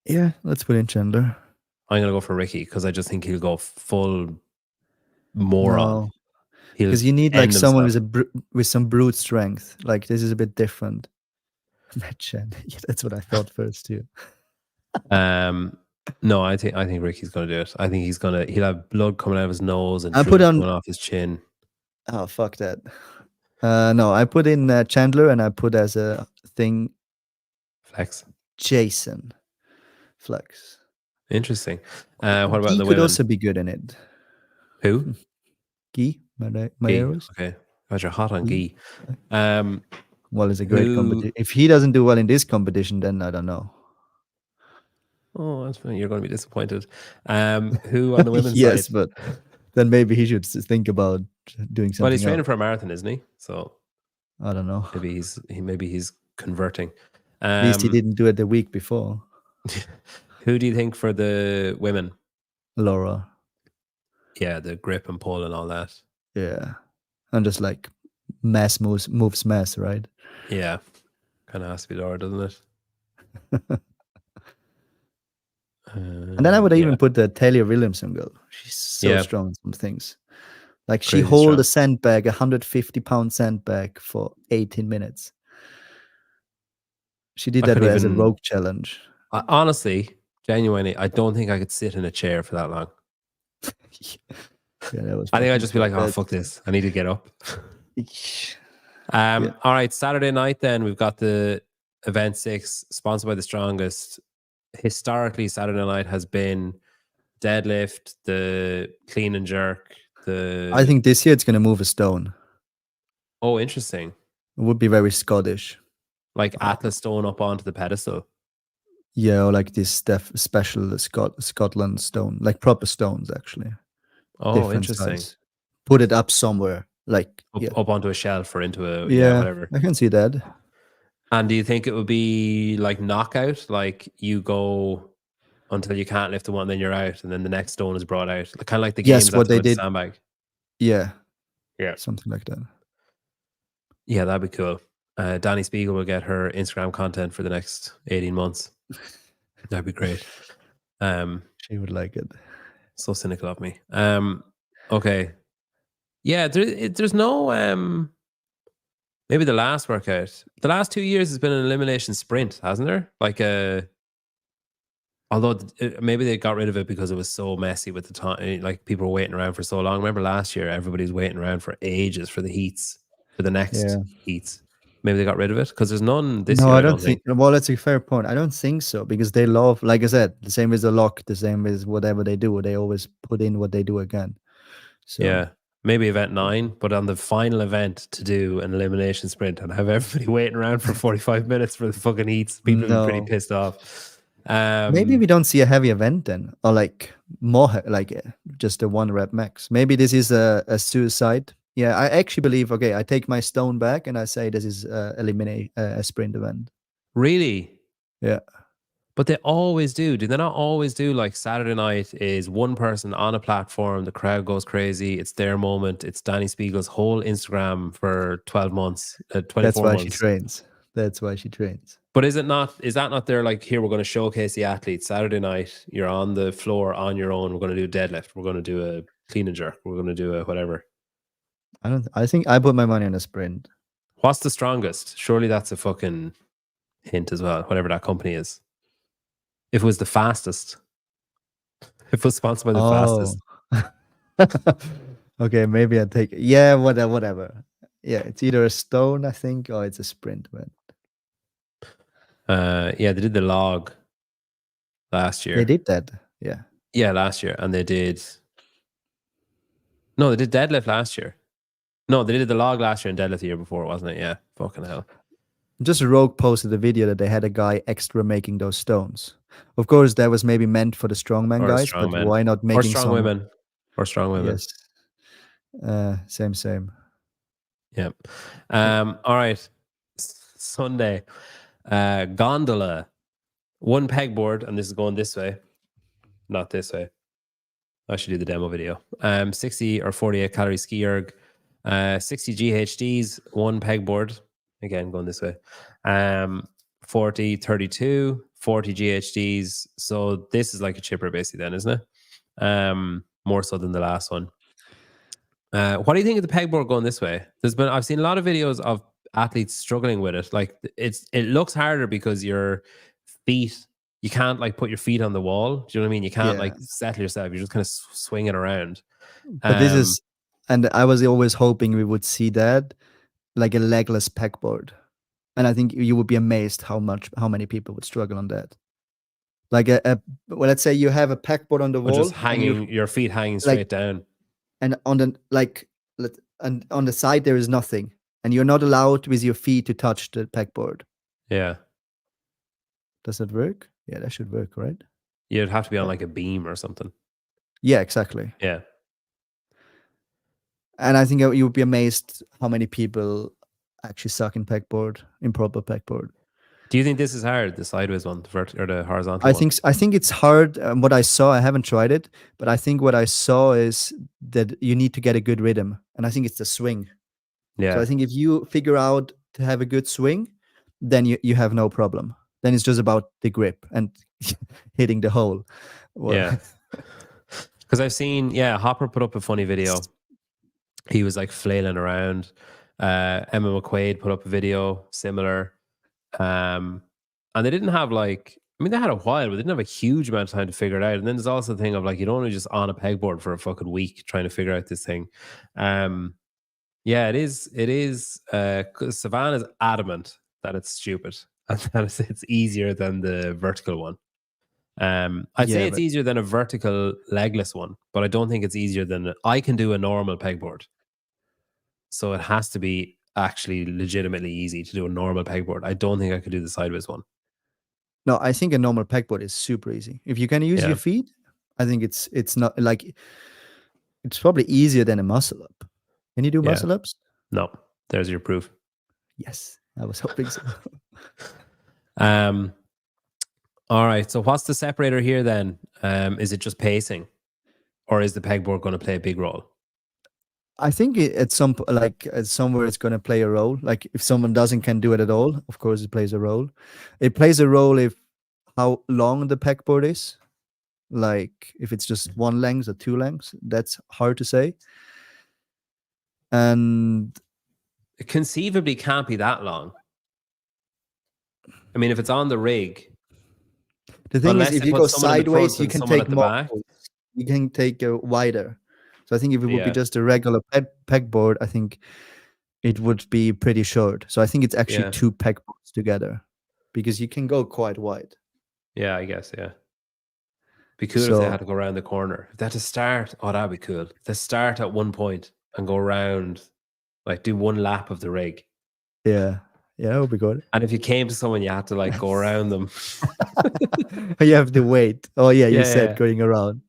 Yeah, let's put in Chandler. I'm gonna go for Ricky because I just think he'll go full moron. No, He'll because you need end like someone himself. with some brute strength. Like this is a bit different. Yeah, that's what I thought first too. No, I think Ricky's gonna do it. I think he'll have blood coming out of his nose and I put drugs on- coming off his chin. Oh fuck that. No, I put in Chandler, and I put as a thing Flex. Jason Flex. Interesting. What about Guy the could women? also be good in it. Who? Guy Guy. Mayeros. Okay. God, you're hot on Guy. Guy. Well, it's a great Who- competition. If he doesn't do well in this competition, then I don't know. Oh, that's fine. You're going to be disappointed. Who on the women's Yes, side? but then maybe he should think about doing something Well, he's training else. for a marathon, isn't he? So I don't know. maybe he's converting. At least he didn't do it the week before. Who do you think for the women? Laura. Yeah, the grip and pull and all that. Yeah. And just like mass moves mass, right? Yeah, kind of has to be Laura, doesn't it? And then I would even put the Taylor Williamson girl. She's so strong in some things. Like she Crazy hold strong. a sandbag, 150-pound sandbag for 18 minutes. She did I that couldn't as a even- rogue challenge. Honestly, genuinely, I don't think I could sit in a chair for that long. Yeah, that was I think I'd fucking just be like, oh, bad. fuck this. I need to get up. Yeah. All right, Saturday night then, we've got the Event 6, sponsored by The Strongest. Historically, Saturday night has been deadlift, the clean and jerk, I think this year it's going to move a stone. Oh, interesting. It would be very Scottish. Like Atlas stone up onto the pedestal. Yeah, or like this special Scotland stone, like proper stones actually. Oh, Different interesting. size. Put it up somewhere, like Up onto a shelf or into a whatever. I can see that. And do you think it would be like knockout? Like you go until you can't lift the one, then you're out, and then the next stone is brought out. Kind of like the Yes, games what they with the did. sandbag. Yeah, Yeah. something like that. Yeah, that'd be cool. Danny Spiegel will get her Instagram content for the next 18 months. That'd be great. She would like it. So cynical of me. Okay. Yeah, there's no maybe the last workout. The last 2 years has been an elimination sprint, hasn't there? Like although maybe they got rid of it because it was so messy with the time. Like people were waiting around for so long. Remember last year, everybody's waiting around for ages for the heats, for the next heats. Maybe they got rid of it because there's none this year. No, I don't think. Well, that's a fair point. I don't think so because they love, like I said, the same as the lock, the same as whatever they do. They always put in what they do again. So yeah, maybe event 9, but on the final event to do an elimination sprint and have everybody waiting around for 45 minutes for the fucking heats. People are pretty pissed off. Maybe we don't see a heavy event then, or like more like just a 1 rep max. Maybe this is a suicide. Yeah, I actually believe. Okay, I take my stone back and I say this is eliminate a sprint event. Really? Yeah. But they always do. Do they not always do like Saturday night is one person on a platform, the crowd goes crazy, it's their moment, it's Danny Spiegel's whole Instagram for 12 months, 24 That's why months. she trains. That's why she trains. But is that not their like, here, we're going to showcase the athletes Saturday night, you're on the floor on your own, we're going to do a deadlift, we're going to do a clean and jerk. We're gonna do a whatever. I think I put my money on a sprint. What's the strongest? Surely that's a fucking hint as well. Whatever that company is. If it was the fastest, if it was sponsored by the fastest. Okay, maybe I take. Yeah, whatever. Yeah, it's either a stone, I think, or it's a sprint. Man. Yeah, they did the log last year. They did that. Yeah. Yeah, last year, and they did. No, they did deadlift last year. No, they did the log last year and deadlift the year before, wasn't it? Yeah, fucking hell. Just Rogue posted a video that they had a guy extra making those stones. Of course, that was maybe meant for the strongman guys, but why not making or strong some women? Or strong women. Yes. Same. Yeah. All right. Sunday. Gondola. One pegboard, and this is going this way, not this way. I should do the demo video. 60 or 48 calorie ski erg. 60 GHDs, one pegboard. Again, going this way. 40, 32, 40 GHDs. So this is like a chipper basically then, isn't it? More so than the last one. What do you think of the pegboard going this way? I've seen a lot of videos of athletes struggling with it. Like it looks harder because your feet, you can't like put your feet on the wall. Do you know what I mean? You can't like settle yourself. You're just kind of swinging around. But this is, and I was always hoping we would see that, like a legless pegboard. And I think you would be amazed how many people would struggle on that. Like well, let's say you have a pegboard on the wall, just hanging, your feet hanging straight down, and on the side there is nothing, and you're not allowed with your feet to touch the pegboard. Yeah. Does that work? Yeah, that should work, right? You'd have to be on like a beam or something. Yeah, exactly. Yeah. And I think you would be amazed how many people actually suck in pegboard, improper pegboard. Do you think this is hard, the sideways one, or the horizontal one? I think it's hard. What I saw, I haven't tried it, but I think what I saw is that you need to get a good rhythm, and I think it's the swing. Yeah. So I think if you figure out to have a good swing, then you have no problem. Then it's just about the grip and hitting the hole. Well, yeah. Because I've seen, Hopper put up a funny video. He was like flailing around. Emma McQuaid put up a video similar. And they didn't have like, I mean, they had a while, but they didn't have a huge amount of time to figure it out. And then there's also the thing of like, you don't want to just on a pegboard for a fucking week trying to figure out this thing. Yeah, it is. Savan is adamant that it's stupid and that it's easier than the vertical one. I'd say it's easier than a vertical legless one, but I don't think it's easier than I can do a normal pegboard. So it has to be actually legitimately easy to do a normal pegboard. I don't think I could do the sideways one. No, I think a normal pegboard is super easy. If you can use your feet, I think it's not like, it's probably easier than a muscle up. Can you do muscle ups? No, there's your proof. Yes, I was hoping so. All right. So what's the separator here then? Is it just pacing, or is the pegboard going to play a big role? I think at somewhere it's going to play a role. Like if someone can do it at all, of course it plays a role. It plays a role if how long the pegboard is. Like if it's just one length or two lengths, that's hard to say. And it conceivably can't be that long. I mean, if it's on the rig. The thing is, if you go sideways, you can take more. You can take a wider. So I think if it would be just a regular pegboard, I think it would be pretty short. So I think it's actually two pegboards together because you can go quite wide. Yeah, I guess, yeah. Be cool if they had to go around the corner. If they had to start, that'd be cool. If they start at one point and go around, like do one lap of the rig. Yeah. Yeah, that would be good. And if you came to someone, you had to like go around them. You have to wait. Oh yeah, you said going around.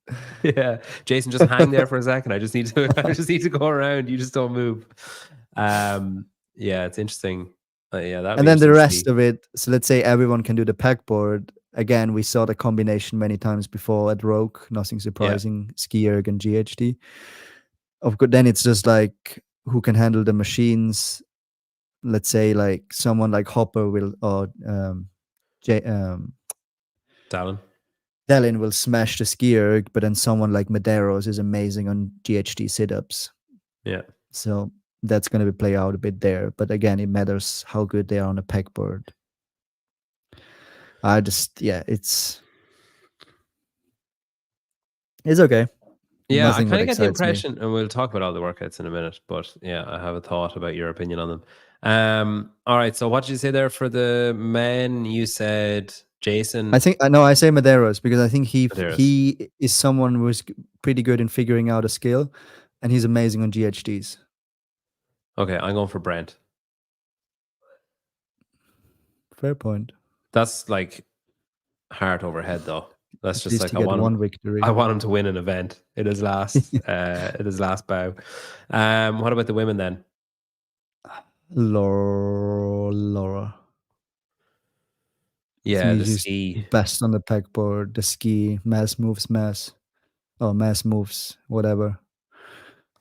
Yeah, Jason, just hang there for a second. I just need to go around. You just don't move. Yeah, it's interesting. Yeah, and then the rest of it. So let's say everyone can do the pegboard. Again, we saw the combination many times before at Rogue. Nothing surprising. Ski erg and GHD. Of course, then it's just like who can handle the machines. Let's say like someone like Hopper will or Dallin. Delin will smash the ski erg, but then someone like Medeiros is amazing on GHD sit-ups. Yeah. So that's going to play out a bit there. But again, it matters how good they are on a pegboard. It's okay. Yeah, I Nothing kind what of get the excites me. impression, and we'll talk about all the workouts in a minute, but yeah, I have a thought about your opinion on them. All right, so what did you say there for the men? You said Jason. I say Medeiros because I think Medeiros. he is someone who's pretty good in figuring out a skill, and he's amazing on GHDs. Okay, I'm going for Brent. Fair point. That's like heart over head, though. That's At just least like he get one victory. I want him to win an event in his last bow. What about the women then? Laura. Yeah, the he's ski. Best on the pegboard. The ski mass moves, whatever.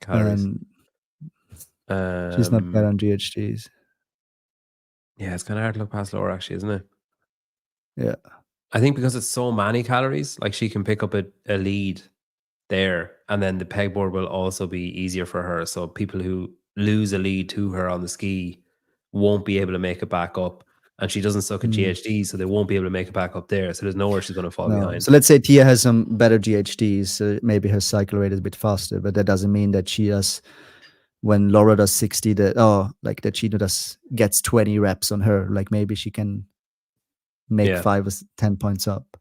Calories. And she's not bad on GHDs. Yeah, it's kind of hard to look past Laura, actually, isn't it? Yeah. I think because it's so many calories, like she can pick up a lead there, and then the pegboard will also be easier for her. So people who lose a lead to her on the ski won't be able to make it back up. And she doesn't suck at GHD, so they won't be able to make it back up there. So there's nowhere she's going to fall behind. So let's say Tia has some better GHDs, so maybe her cycle rate is a bit faster, but that doesn't mean that she does, when Laura does 60, that she gets 20 reps on her. Like maybe she can make 5 or 10 points up.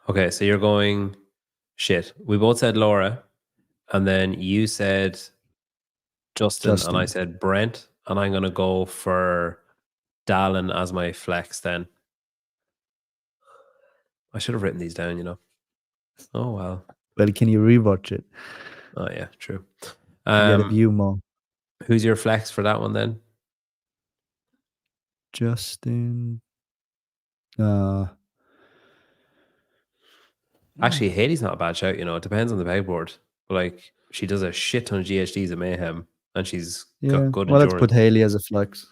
Okay, so you're going, shit. We both said Laura, and then you said Justin. And I said Brent, and I'm going to go for Dallin as my flex then. I should have written these down, Oh, well. Well, can you rewatch it? Oh, yeah, true. Get a view more. Who's your flex for that one then? Justin. Actually, Haley's not a bad shout, It depends on the pegboard. But like, she does a shit ton of GHDs at Mayhem, and she's got good endurance. Let's put Haley as a flex.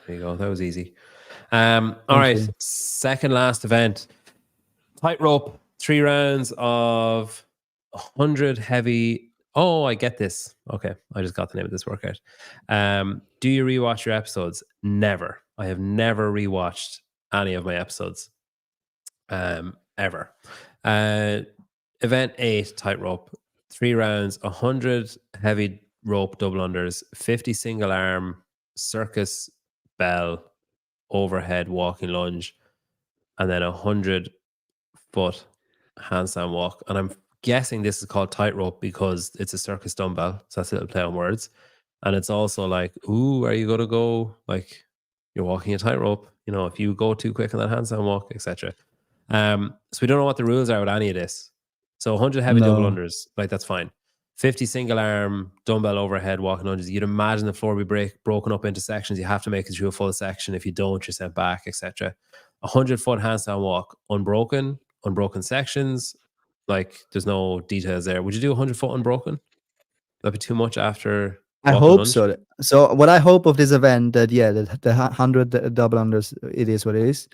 There you go. That was easy. All right. Second last event. Tightrope. 3 rounds of 100 heavy. Oh, I get this. Okay. I just got the name of this workout. Do you rewatch your episodes? Never. I have never rewatched any of my episodes. Ever. Event 8, tightrope. 3 rounds, 100 heavy rope double unders, 50 single arm, circus bell, overhead walking lunge, and then 100 foot handstand walk. And I'm guessing this is called tightrope because it's a circus dumbbell. So that's a little play on words. And it's also like, ooh, are you going to go? Like, you're walking a tightrope. If you go too quick on that handstand walk, etc. So we don't know what the rules are with any of this. So 100 heavy double unders, like that's fine. 50 single arm dumbbell overhead walking lunges. You'd imagine the floor would be broken up into sections. You have to make it through a full section. If you don't, you're sent back, etc. 100 foot handstand walk, unbroken sections. Like there's no details there. Would you do 100 foot unbroken? That'd be too much after. I hope so. So what I hope of this event that the 100 double unders, it is what it is.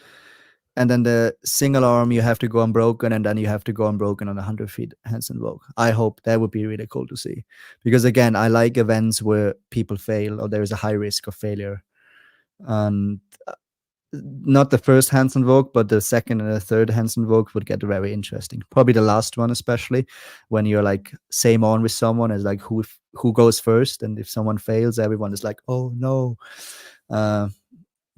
And then the single arm, you have to go unbroken, and then you have to go unbroken on 100 feet handstand walk. I hope that would be really cool to see. Because again, I like events where people fail or there is a high risk of failure. And not the first handstand walk, but the second and the third handstand walk would get very interesting. Probably the last one, especially when you're like same on with someone, is like who goes first. And if someone fails, everyone is like, oh no.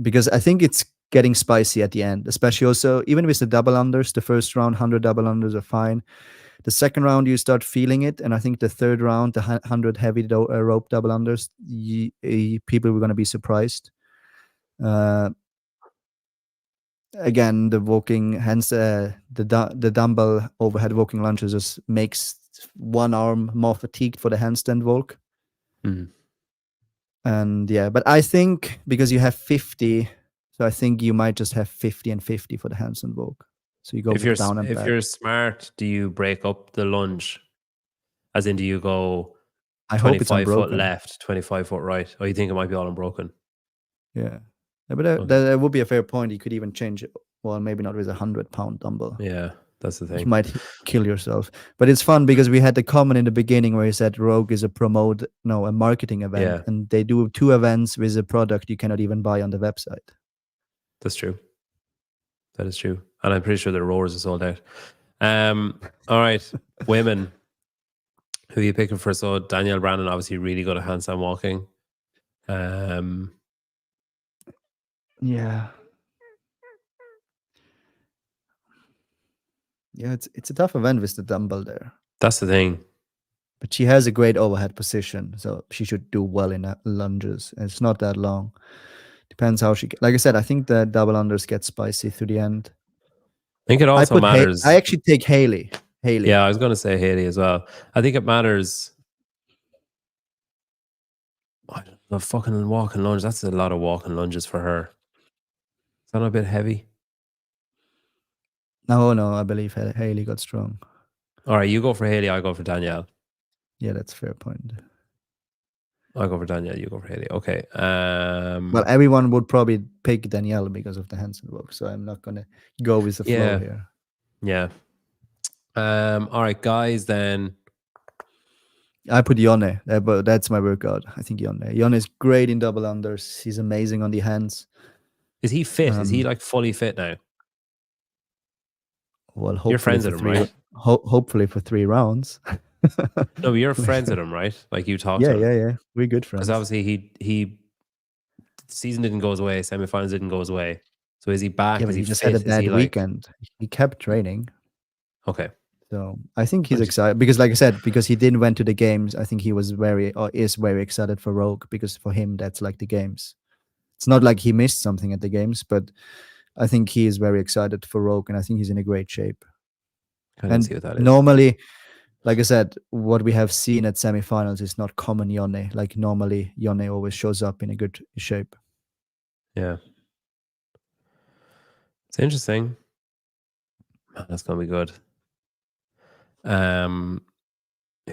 Because I think it's getting spicy at the end, especially also even with the double unders. The first round 100 double unders are fine. The second round you start feeling it, and I think the third round, the 100 heavy rope double unders, people were going to be surprised. Again, the walking hands, the dumbbell overhead walking lunges just makes one arm more fatigued for the handstand walk. And but I think because you have 50. So I think you might just have 50 and 50 for the handstand walk. So you go down and back. If you're smart, do you break up the lunge? As in, do you go 25 foot left, 25 foot right? Or you think it might be all unbroken? Yeah. But that would be a fair point. You could even change it. Well, maybe not with a 100-pound dumbbell. Yeah. That's the you thing. might kill yourself. But it's fun because we had the comment in the beginning where he said Rogue is a marketing event, Yeah. and they do 2 events with a product you cannot even buy on the website. That's true. That is true. And I'm pretty sure the rowers are sold out. All right. Women. Who are you picking for? So Danielle Brandon, obviously really good at handstand walking. Yeah. Yeah, it's a tough event with the dumbbell there. That's the thing. But she has a great overhead position, so she should do well in lunges. And it's not that long. Depends how she. Like I said, I think the double unders get spicy through the end. I think it also matters. I actually take Haley. Yeah, I was going to say Haley as well. I think it matters. I don't know, fucking walking lunge. That's a lot of walking lunges for her. Is that not a bit heavy? No, I believe Haley got strong. All right, you go for Haley. I go for Danielle. Yeah, that's a fair point. I go for Danielle. You go for Haley. Okay. Well, everyone would probably pick Danielle because of the handstand walk, so I'm not gonna go with the flow here. Yeah. All right, guys. Then I put Yone, but that's my workout. I think Yone. Yone is great in double unders. He's amazing on the hands. Is he fit? Is he like fully fit now? Well, hopefully you're friends with him, right? Hopefully for 3 rounds. No, you're friends with him, right? Like you talk to him. Yeah. We're good friends. Because obviously he season didn't go his way, semifinals didn't go his way. So is he back? Yeah, but he just had a bad weekend. He kept training. Okay. So I think he's excited because, like I said, because he didn't went to the games. I think he was is very excited for Rogue because for him that's like the games. It's not like he missed something at the games, but I think he is very excited for Rogue, and I think he's in a great shape. And see what that is. Normally, like I said, what we have seen at semifinals is not common Yone. Like normally, Yone always shows up in a good shape. Yeah. It's interesting. Man, that's gonna be good. Who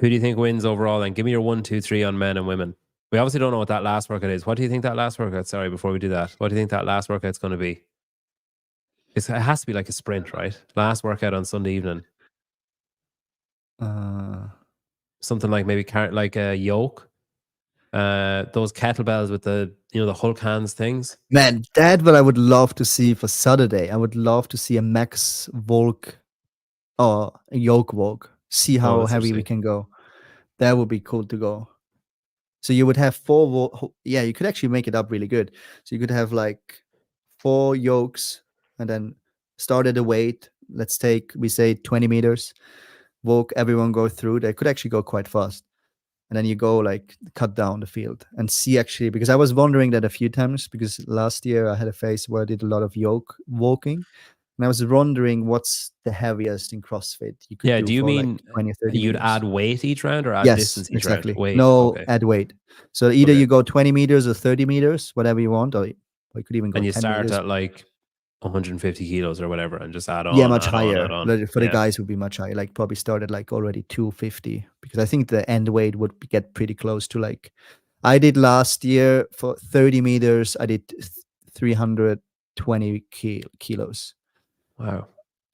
do you think wins overall? And give me your 1, 2, 3 on men and women. We obviously don't know what that last workout is. What do you think that last workout? Sorry, before we do that, what do you think that last workout's going to be? It has to be like a sprint, right? Last workout on Sunday evening. Something like maybe like a yoke. Those kettlebells with the the Hulk hands things. Man, that's what I would love to see for Saturday. I would love to see a max walk or a yoke walk. See how heavy we can go. That would be cool to go. So you would have 4 yeah, you could actually make it up really good. So you could have like 4 yokes and then start at a weight. Let's take, we say 20 meters, walk, everyone go through. They could actually go quite fast. And then you go like cut down the field and see actually, because I was wondering that a few times because last year I had a phase where I did a lot of yoke walking. And I was wondering what's the heaviest in CrossFit you could do you mean like 20 or 30 you'd meters. add weight each round or add Yes, distance each exactly. round? Weight. No, okay. add weight. So either you go 20 meters or 30 meters, whatever you want, or you could even go 10 meters. And you start at like 150 kilos or whatever and just add on. Yeah, much higher. On. For the guys would be much higher. Like probably started like already 250 because I think the end weight would get pretty close to like I did last year for 30 meters. I did 320 kilos. Wow.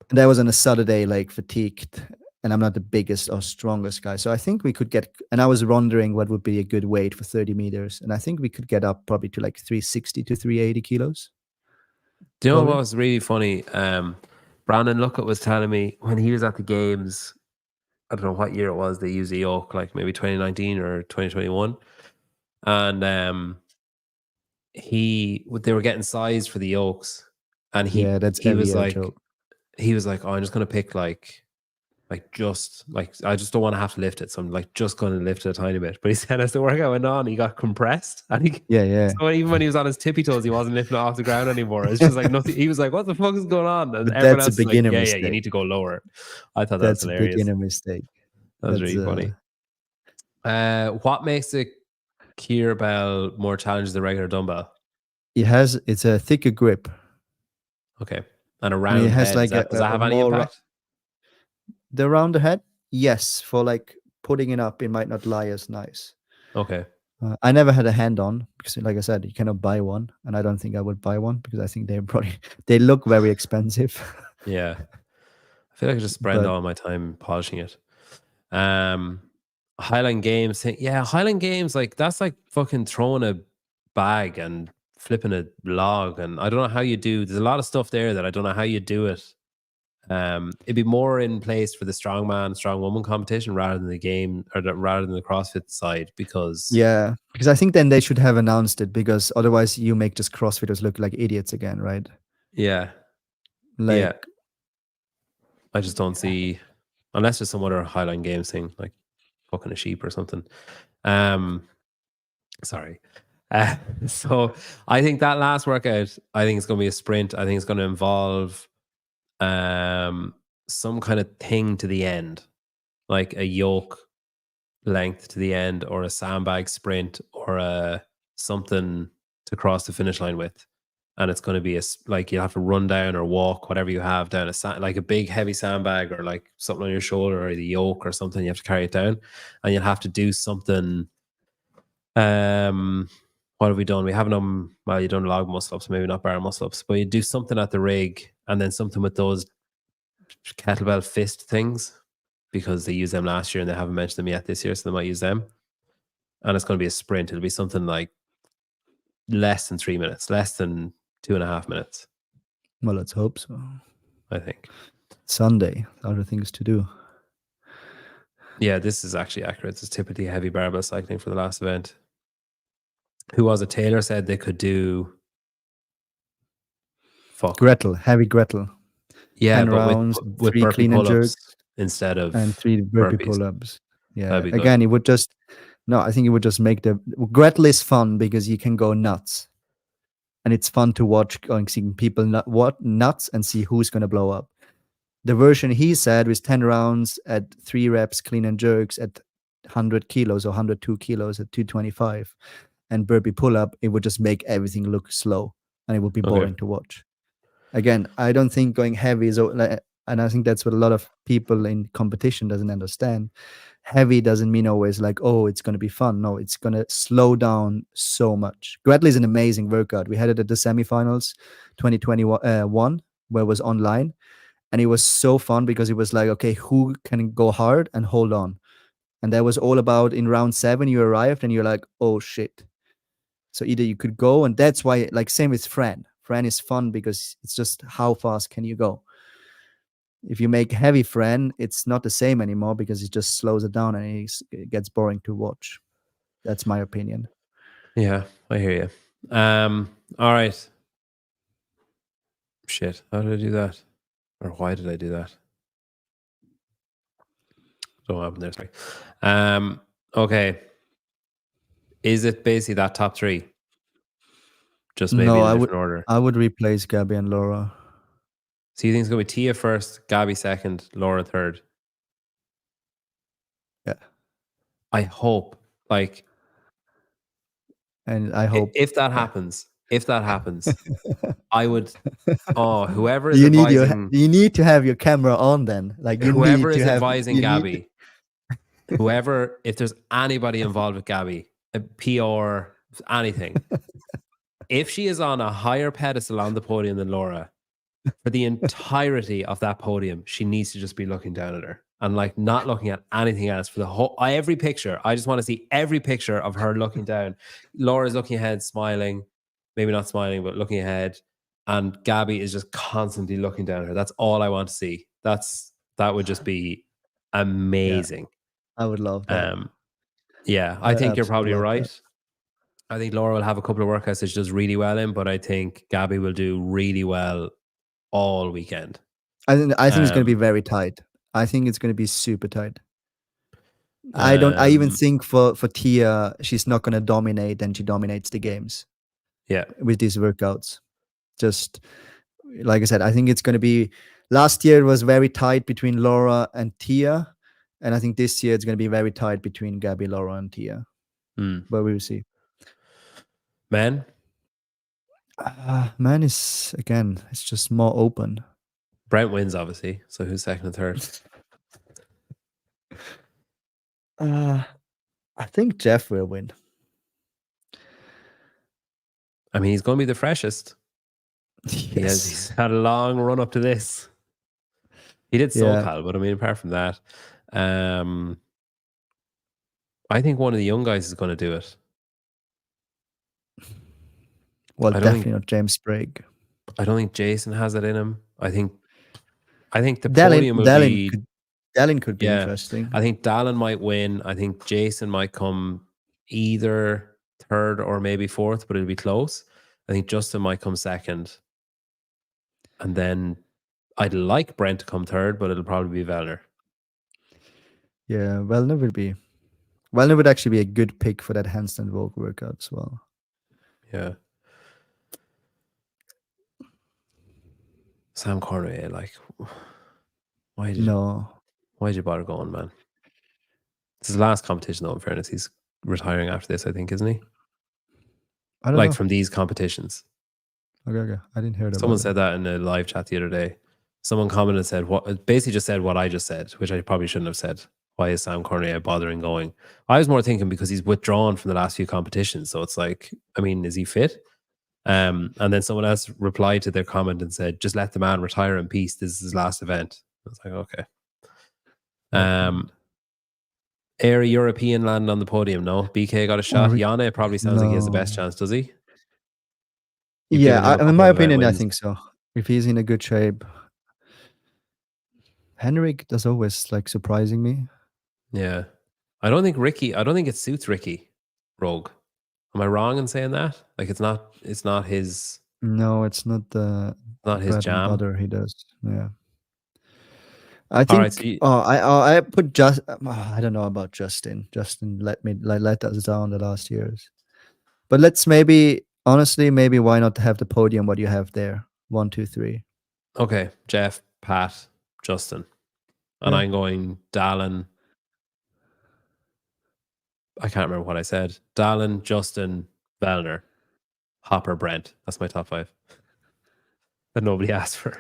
And that was on a Saturday, like fatigued, and I'm not the biggest or strongest guy. So I think we could get, and I was wondering what would be a good weight for 30 meters. And I think we could get up probably to like 360 to 380 kilos. Do you know what was really funny? Brandon Luckett was telling me when he was at the games, I don't know what year it was, they used a yoke, like maybe 2019 or 2021. And they were getting sized for the yokes. And he was like, oh, I'm just going to pick I just don't want to have to lift it. So I'm like just going to lift it a tiny bit. But he said as the workout went on, he got compressed. And so even when he was on his tippy toes, he wasn't lifting it off the ground anymore. It's just like nothing. He was like, what the fuck is going on? And everyone else was like, yeah, you need to go lower. I thought that's hilarious. That's a beginner mistake. That's really funny. What makes a kettlebell more challenging than a regular dumbbell? It's a thicker grip. Okay. And a round it has head. like does that have any impact? The round head, yes. For like putting it up, it might not lie as nice. Okay. I never had a hand on because, like I said, you cannot buy one, and I don't think I would buy one because I think they look very expensive. Yeah, feel like I just spend But all my time polishing it. Highline Games, yeah, Highline Games, like that's like fucking throwing a bag and flipping a log, and I don't know how you do. There's a lot of stuff there that I don't know how you do it. It'd be more in place for the strongman, strong woman competition rather than the game or rather than the CrossFit side, because yeah, because I think then they should have announced it, because otherwise you make just CrossFitters look like idiots again, right? yeah, Like, I just don't see, unless there's some other Highline Games thing like fucking a sheep or something. Sorry. So I think that last workout, I think it's going to be a sprint. I think it's going to involve some kind of thing to the end, like a yoke length to the end, or a sandbag sprint, or a something to cross the finish line with. And it's going to be like you'll have to run down or walk whatever you have down like a big heavy sandbag, or like something on your shoulder, or the yoke or something. You have to carry it down, and you'll have to do something. What have we done? We haven't done, well, you done log muscle ups, maybe not bar muscle ups, but you do something at the rig, and then something with those kettlebell fist things, because they used them last year and they haven't mentioned them yet this year, so they might use them. And it's going to be a sprint. It'll be something like less than 3 minutes, less than 2.5 minutes. well, let's hope so. I think Sunday, other things to do. Yeah, this is actually accurate. It's typically heavy barbell cycling for the last event. Who was it? Taylor said they could do Gretel, heavy Gretel. Yeah, 10 but rounds, with 3 burpee clean and pull-ups jerks, instead of and 3 burpee burpees. pull-ups. Yeah, That'd be good. again, it would just, no, I think it would just make the, Gretel is fun because you can go nuts. And it's fun to watch, seeing people nuts and see who's going to blow up. The version he said was 10 rounds at 3 reps, clean and jerks at 100 kilos or 102 kilos at 225. And burpee pull-up, it would just make everything look slow and it would be boring to watch. Again, I don't think going heavy is, and I think that's what a lot of people in competition doesn't understand. Heavy doesn't mean always like, oh, it's going to be fun. No, it's going to slow down so much. Gretel is an amazing workout. We had it at the semifinals 2021, where it was online. And it was so fun because it was like, okay, who can go hard and hold on? And that was all about in round 7, you arrived and you're like, oh shit. So either you could go, and that's why, like, same with Fran. Fran is fun because it's just how fast can you go? If you make heavy Fran, it's not the same anymore because it just slows it down and it gets boring to watch. That's my opinion. Yeah, I hear you. All right. Shit, how did I do that? Or why did I do that? Don't know what happened there, sorry. Okay. Is it basically that top 3? Just maybe in a different order. I would replace Gabby and Laura. So you think it's going to be Tia first, Gabby second, Laura third? Yeah. I hope. Like, and I hope if that happens, I would. Oh, whoever is advising, you need to have your camera on then. Like, whoever is advising Gabby, whoever, if there's anybody involved with Gabby, a PR, anything, if she is on a higher pedestal on the podium than Laura, for the entirety of that podium, she needs to just be looking down at her and like not looking at anything else for the whole, every picture. I just want to see every picture of her looking down. Laura's looking ahead, smiling, maybe not smiling, but looking ahead. And Gabby is just constantly looking down at her. That's all I want to see. That would just be amazing. Yeah, I would love that. Yeah, I think you're probably right. That. I think Laura will have a couple of workouts that she does really well in, but I think Gabby will do really well all weekend. I think it's going to be very tight. I think it's going to be super tight. I even think for Tia, she's not going to dominate, and she dominates the games. Yeah, with these workouts. Just like I said, I think it's going to be. Last year it was very tight between Laura and Tia, and I think this year it's going to be very tight between Gabby, Laura, and Tia. But we will see. Men is, again, it's just more open. Brent wins, obviously. So who's second and third? I think Jeff will win. I mean, he's going to be the freshest. Yes. He's had a long run up to this. He did Yeah. SoCal, but I mean, apart from that, I think one of the young guys is going to do it. Well, I don't definitely think not James Sprague. I don't think Jason has it in him. I think the Dallin, podium will Dallin be could, Dallin could be yeah. interesting. I think Dallin might win. I think Jason might come either third or maybe fourth, but it'll be close. I think Justin might come second, and then I'd like Brent to come third, but it'll probably be Vellner. Yeah, Wellner would actually be a good pick for that handstand walk workout as well. Yeah. Sam Cormier, like, why did you bother going, man? This is the last competition, though. In fairness, he's retiring after this, I think, isn't he? I don't Like know. from these competitions. Okay. I didn't hear that. Someone said that in a live chat the other day. Someone commented and said basically just said what I just said, which I probably shouldn't have said. Why is Sam Cormier bothering going? I was more thinking because he's withdrawn from the last few competitions. So it's like, I mean, is he fit? And then someone else replied to their comment and said, just let the man retire in peace. This is his last event. I was like, okay. Airy European land on the podium, no? BK got a shot. Janne probably sounds like he has the best chance, does he? You've given him a in couple my of event opinion, I wins. think so. If he's in a good shape. Henrik does always like surprising me. Yeah. I don't think it suits Ricky Rogue. Am I wrong in saying that? Like it's not his No, it's not the not his bread and jam. butter he does. Yeah. I think. All right, so I put I don't know about Justin. Justin let us down the last years. But let's maybe why not have the podium? What you have there? 1, 2, 3. okay, Jeff, Pat, Justin, and Yeah. I'm going Dallin. I can't remember what I said. Dallin, Justin, Vellner, Hopper, Brent. That's my top 5 that nobody asked for.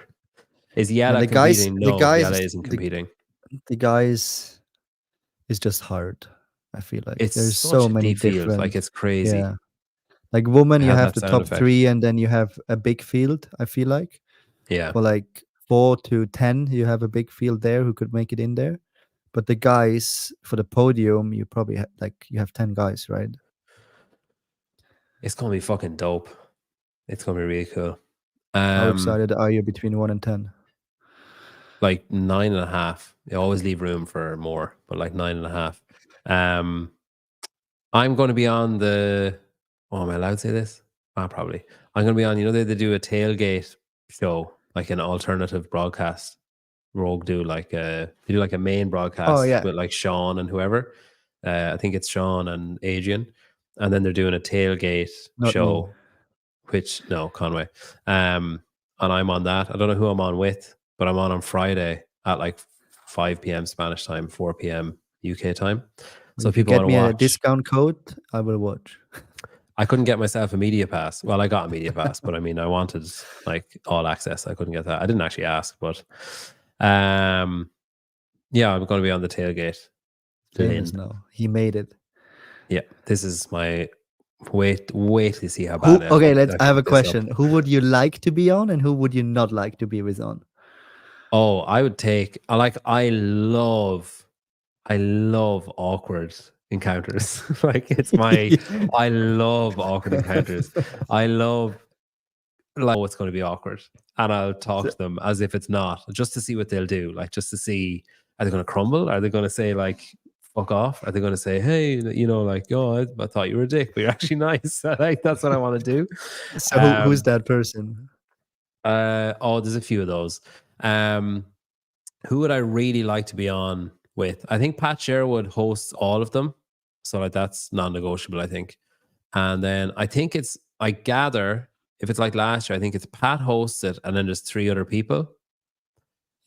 Is Yella competing? No, Yella isn't competing. The guys is just hard. I feel like It's there's such so a many deep field. different. Like it's crazy. Yeah. Like women, I you had have that the sound top effect. 3, and then you have a big field. I feel like. Yeah. For like 4 to 10, you have a big field there who could make it in there. But the guys for the podium, you probably you have 10 guys, right? It's gonna be fucking dope. It's gonna be really cool. How excited are you between 1 and 10? Like 9.5. You always leave room for more, but like 9.5. I'm going to be on the. Oh, am I allowed to say this? Probably. I'm going to be on. You know, they do a tailgate show, like an alternative broadcast. Rogue do like they do like a main broadcast with like Sean and whoever. I think it's Sean and Adrian, and then they're doing a tailgate show. Which Conway. And I'm on that. I don't know who I'm on with, but I'm on Friday at like 5 p.m. Spanish time, 4 p.m. UK time. So if you people get want me to watch. A discount code, I will watch. I couldn't get myself a media pass. Well, I got a media pass, but I mean, I wanted like all access. I couldn't get that. I didn't actually ask, but yeah, I'm going to be on the tailgate. Famous now. He made it. Yeah, this is my wait to see how bad. I have a question. Who would you like to be on, and who would you not like to be with on? Oh, I would take. I love awkward encounters. Like it's my. I love awkward encounters. I love it's going to be awkward, and I'll talk to them as if it's not, just to see what they'll do. Like just to see, are they going to crumble? Are they going to say like fuck off? Are they going to say, hey, like, oh, I thought you were a dick, but you're actually nice? Like that's what I want to do. So who's that person? There's a few of those. Who would I really like to be on with? I think Pat Sherwood hosts all of them, so like that's non-negotiable, I think. And then I gather if it's like last year, I think it's Pat hosts it, and then there's 3 other people.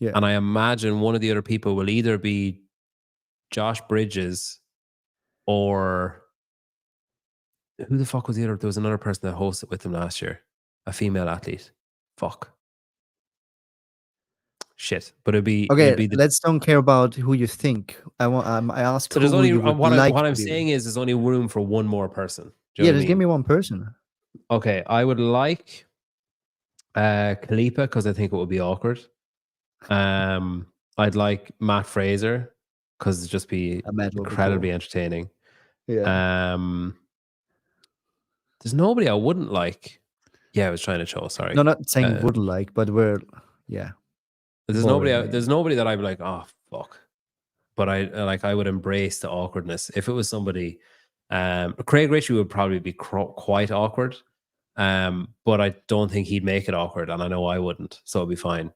Yeah. And I imagine one of the other people will either be Josh Bridges or who the fuck was the other? There was another person that hosted with him last year, a female athlete. Fuck. Shit, but it'd be let's don't care about who you think. I ask. So there's only what I'm saying is there's only room for one more person. Just give me one person. Okay, I would like Khalipa because I think it would be awkward. I'd like Matt Fraser because it'd just be Matt would be incredibly cool. entertaining. Yeah. There's nobody I wouldn't like. Yeah, I was trying to show. Sorry. No, not saying would like, but yeah. There's boring, nobody. I There's guess. nobody that I'd be like, oh fuck. But I would embrace the awkwardness if it was somebody. Craig Ritchie would probably be quite awkward. But I don't think he'd make it awkward, and I know I wouldn't, so it'd be fine.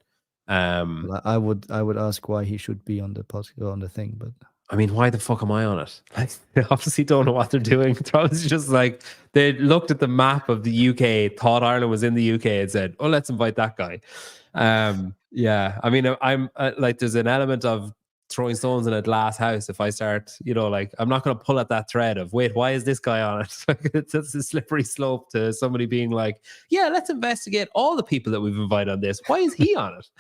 Well, I would ask why he should be on the podcast on the thing, but I mean, why the fuck am I on it? Like, they obviously don't know what they're doing. It's obviously just like they looked at the map of the UK, thought Ireland was in the UK, and said, "Oh, let's invite that guy." Yeah, I mean, I'm like, there's an element of throwing stones in a glass house if I start, like I'm not going to pull at that thread of, wait, why is this guy on it? It's a slippery slope to somebody being like, yeah, let's investigate all the people that we've invited on this. Why is he on it?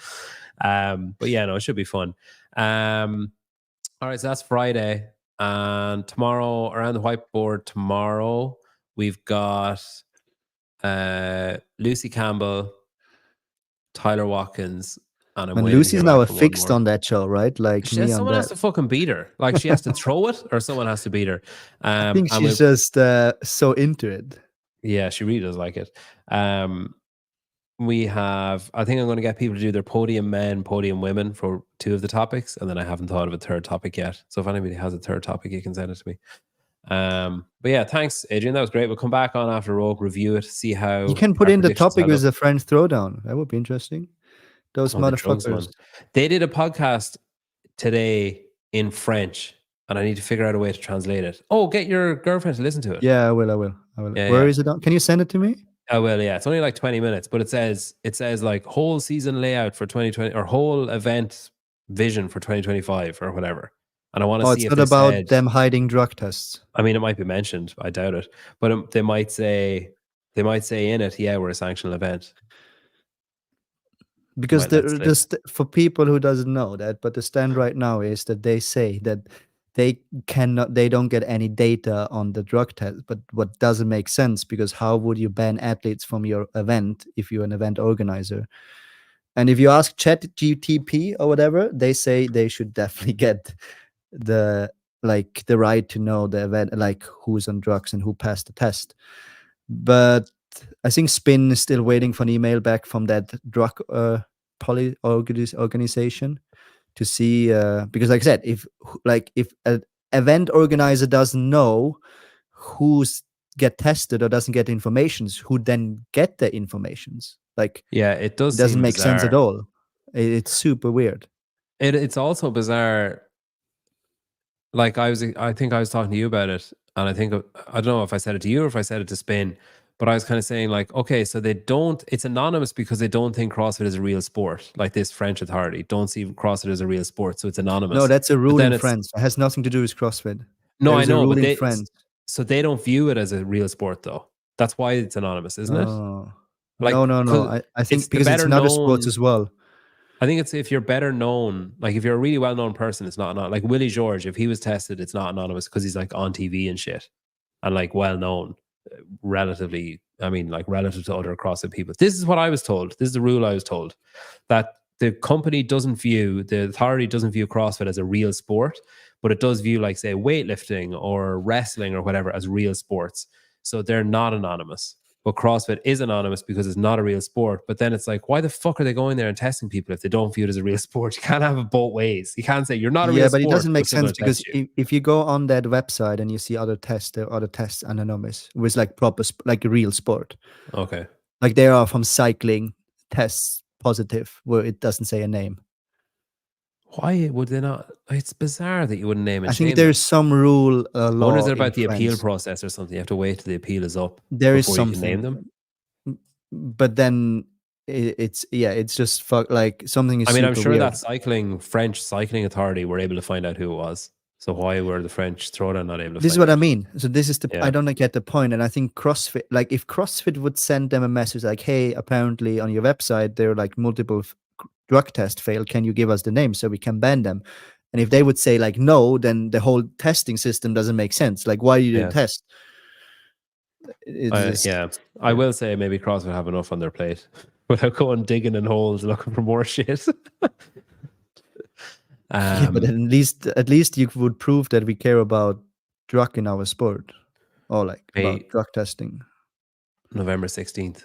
But yeah, no, it should be fun. All right, so that's Friday. And tomorrow, around the whiteboard tomorrow, we've got Lucy Campbell, Tyler Watkins, and Lucy's now fixed on that show, right? Like someone has to fucking beat her. Like she has to throw it, or someone has to beat her. I think she's just so into it. Yeah, she really does like it. We have, I think I'm going to get people to do their podium men, podium women for 2 of the topics, and then I haven't thought of a third topic yet. So if anybody has a third topic, you can send it to me. But yeah, thanks, Adrian. That was great. We'll come back on after Rogue, review it, see how you can put in the topic as a French throwdown. That would be interesting. Those motherfuckers. They did a podcast today in French, and I need to figure out a way to translate it. Oh, get your girlfriend to listen to it. Yeah, I will. Yeah, Where is it on? Can you send it to me? I will, yeah. It's only like 20 minutes, but it says like whole season layout for 2020 or whole event vision for 2025 or whatever. And I want to see if it's not about them hiding drug tests. I mean, it might be mentioned. I doubt it, but they might say in it, yeah, we're a sanctioned event. Because for people who doesn't know that, but the stand right now is that they say that they don't get any data on the drug test, but what doesn't make sense, because how would you ban athletes from your event if you're an event organizer? And if you ask ChatGPT or whatever, they say they should definitely get the right to know the event, like who's on drugs and who passed the test. But I think Spin is still waiting for an email back from that drug organization to see, because like I said, if an event organizer doesn't know who's get tested or doesn't get informations, who then get the informations? Like, yeah, it doesn't make sense at all. It's super weird. It's also bizarre. Like I think I was talking to you about it, and I don't know if I said it to you or if I said it to Spin, but I was kind of saying like, okay, so it's anonymous because they don't think CrossFit is a real sport. Like this French authority don't see CrossFit as a real sport, so it's anonymous. No, that's a rule in France. It has nothing to do with CrossFit. No, I know, but so they don't view it as a real sport though. That's why it's anonymous, isn't it? Like, no. I think because it's in other sports as well. I think it's if you're better known, like if you're a really well-known person, it's not like Willie George. If he was tested, it's not anonymous because he's like on TV and shit, and like well-known, relatively. I mean, like relative to other CrossFit people. This is what I was told. This is the rule I was told, that the authority doesn't view CrossFit as a real sport, but it does view, like say, weightlifting or wrestling or whatever as real sports. So they're not anonymous. But CrossFit is anonymous because it's not a real sport. But then it's like, why the fuck are they going there and testing people if they don't view it as a real sport? You can't have it both ways. You can't say you're not a real sport. Yeah, but it doesn't make sense because if you go on that website and you see other tests anonymous with like proper, like a real sport. Okay. Like they are from cycling tests positive where it doesn't say a name. Why would they not? It's bizarre that you wouldn't name it. I think there's some rule law. What is it about the appeal process or something? You have to wait till the appeal is up. There is something. You can name them. But then it's just like something is. I mean, I'm sure weird. that French cycling authority were able to find out who it was. So why were the French throwdown not able to? This is what I mean. So this is I don't get the point. And I think CrossFit, like if CrossFit would send them a message like, "Hey, apparently on your website there are like multiple drug test failed. Can you give us the name so we can ban them?" And if they would say like no, then the whole testing system doesn't make sense. Like, why you didn't test? I will say maybe CrossFit have enough on their plate without going digging in holes looking for more shit. Yeah, but at least you would prove that we care about drug in our sport, or like about Hey. drug testing. November 16th.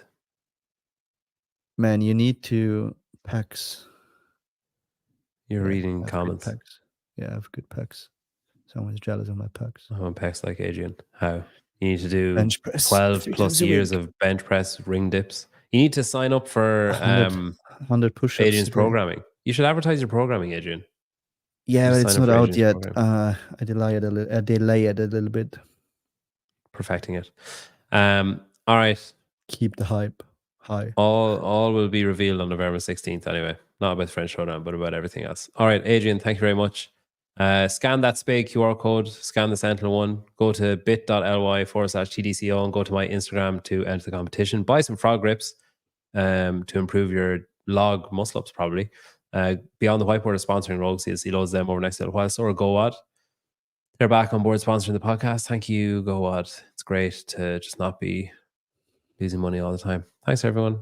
Man, you need to pecs. You're Yeah, reading I have good comments. pecs. Yeah, I have good pecs. Someone's jealous of my pecs. I want pecs like Adrian. How? You need to do Bench press 12 3 plus times a years week. of bench press, ring dips. You need to sign up for 100 push-ups. Adrian's a day. programming. You should advertise your programming, Adrian. Yeah, Just but it's sign up not for out Adrian's yet. programming. I delay it a little bit. Perfecting it. All right. Keep the hype high. All will be revealed on November 16th anyway. Not about the French Showdown, but about everything else. All right, Adrian, thank you very much. Scan that Spade QR code, scan the Sentinel one, go to bit.ly/TDCO and go to my Instagram to enter the competition. Buy some frog grips to improve your log muscle ups, probably. Beyond the Whiteboard is sponsoring Rogue, so you'll see loads of them over the next little while. So, or GoWad. They're back on board sponsoring the podcast. Thank you, GoWad. It's great to just not be losing money all the time. Thanks, everyone.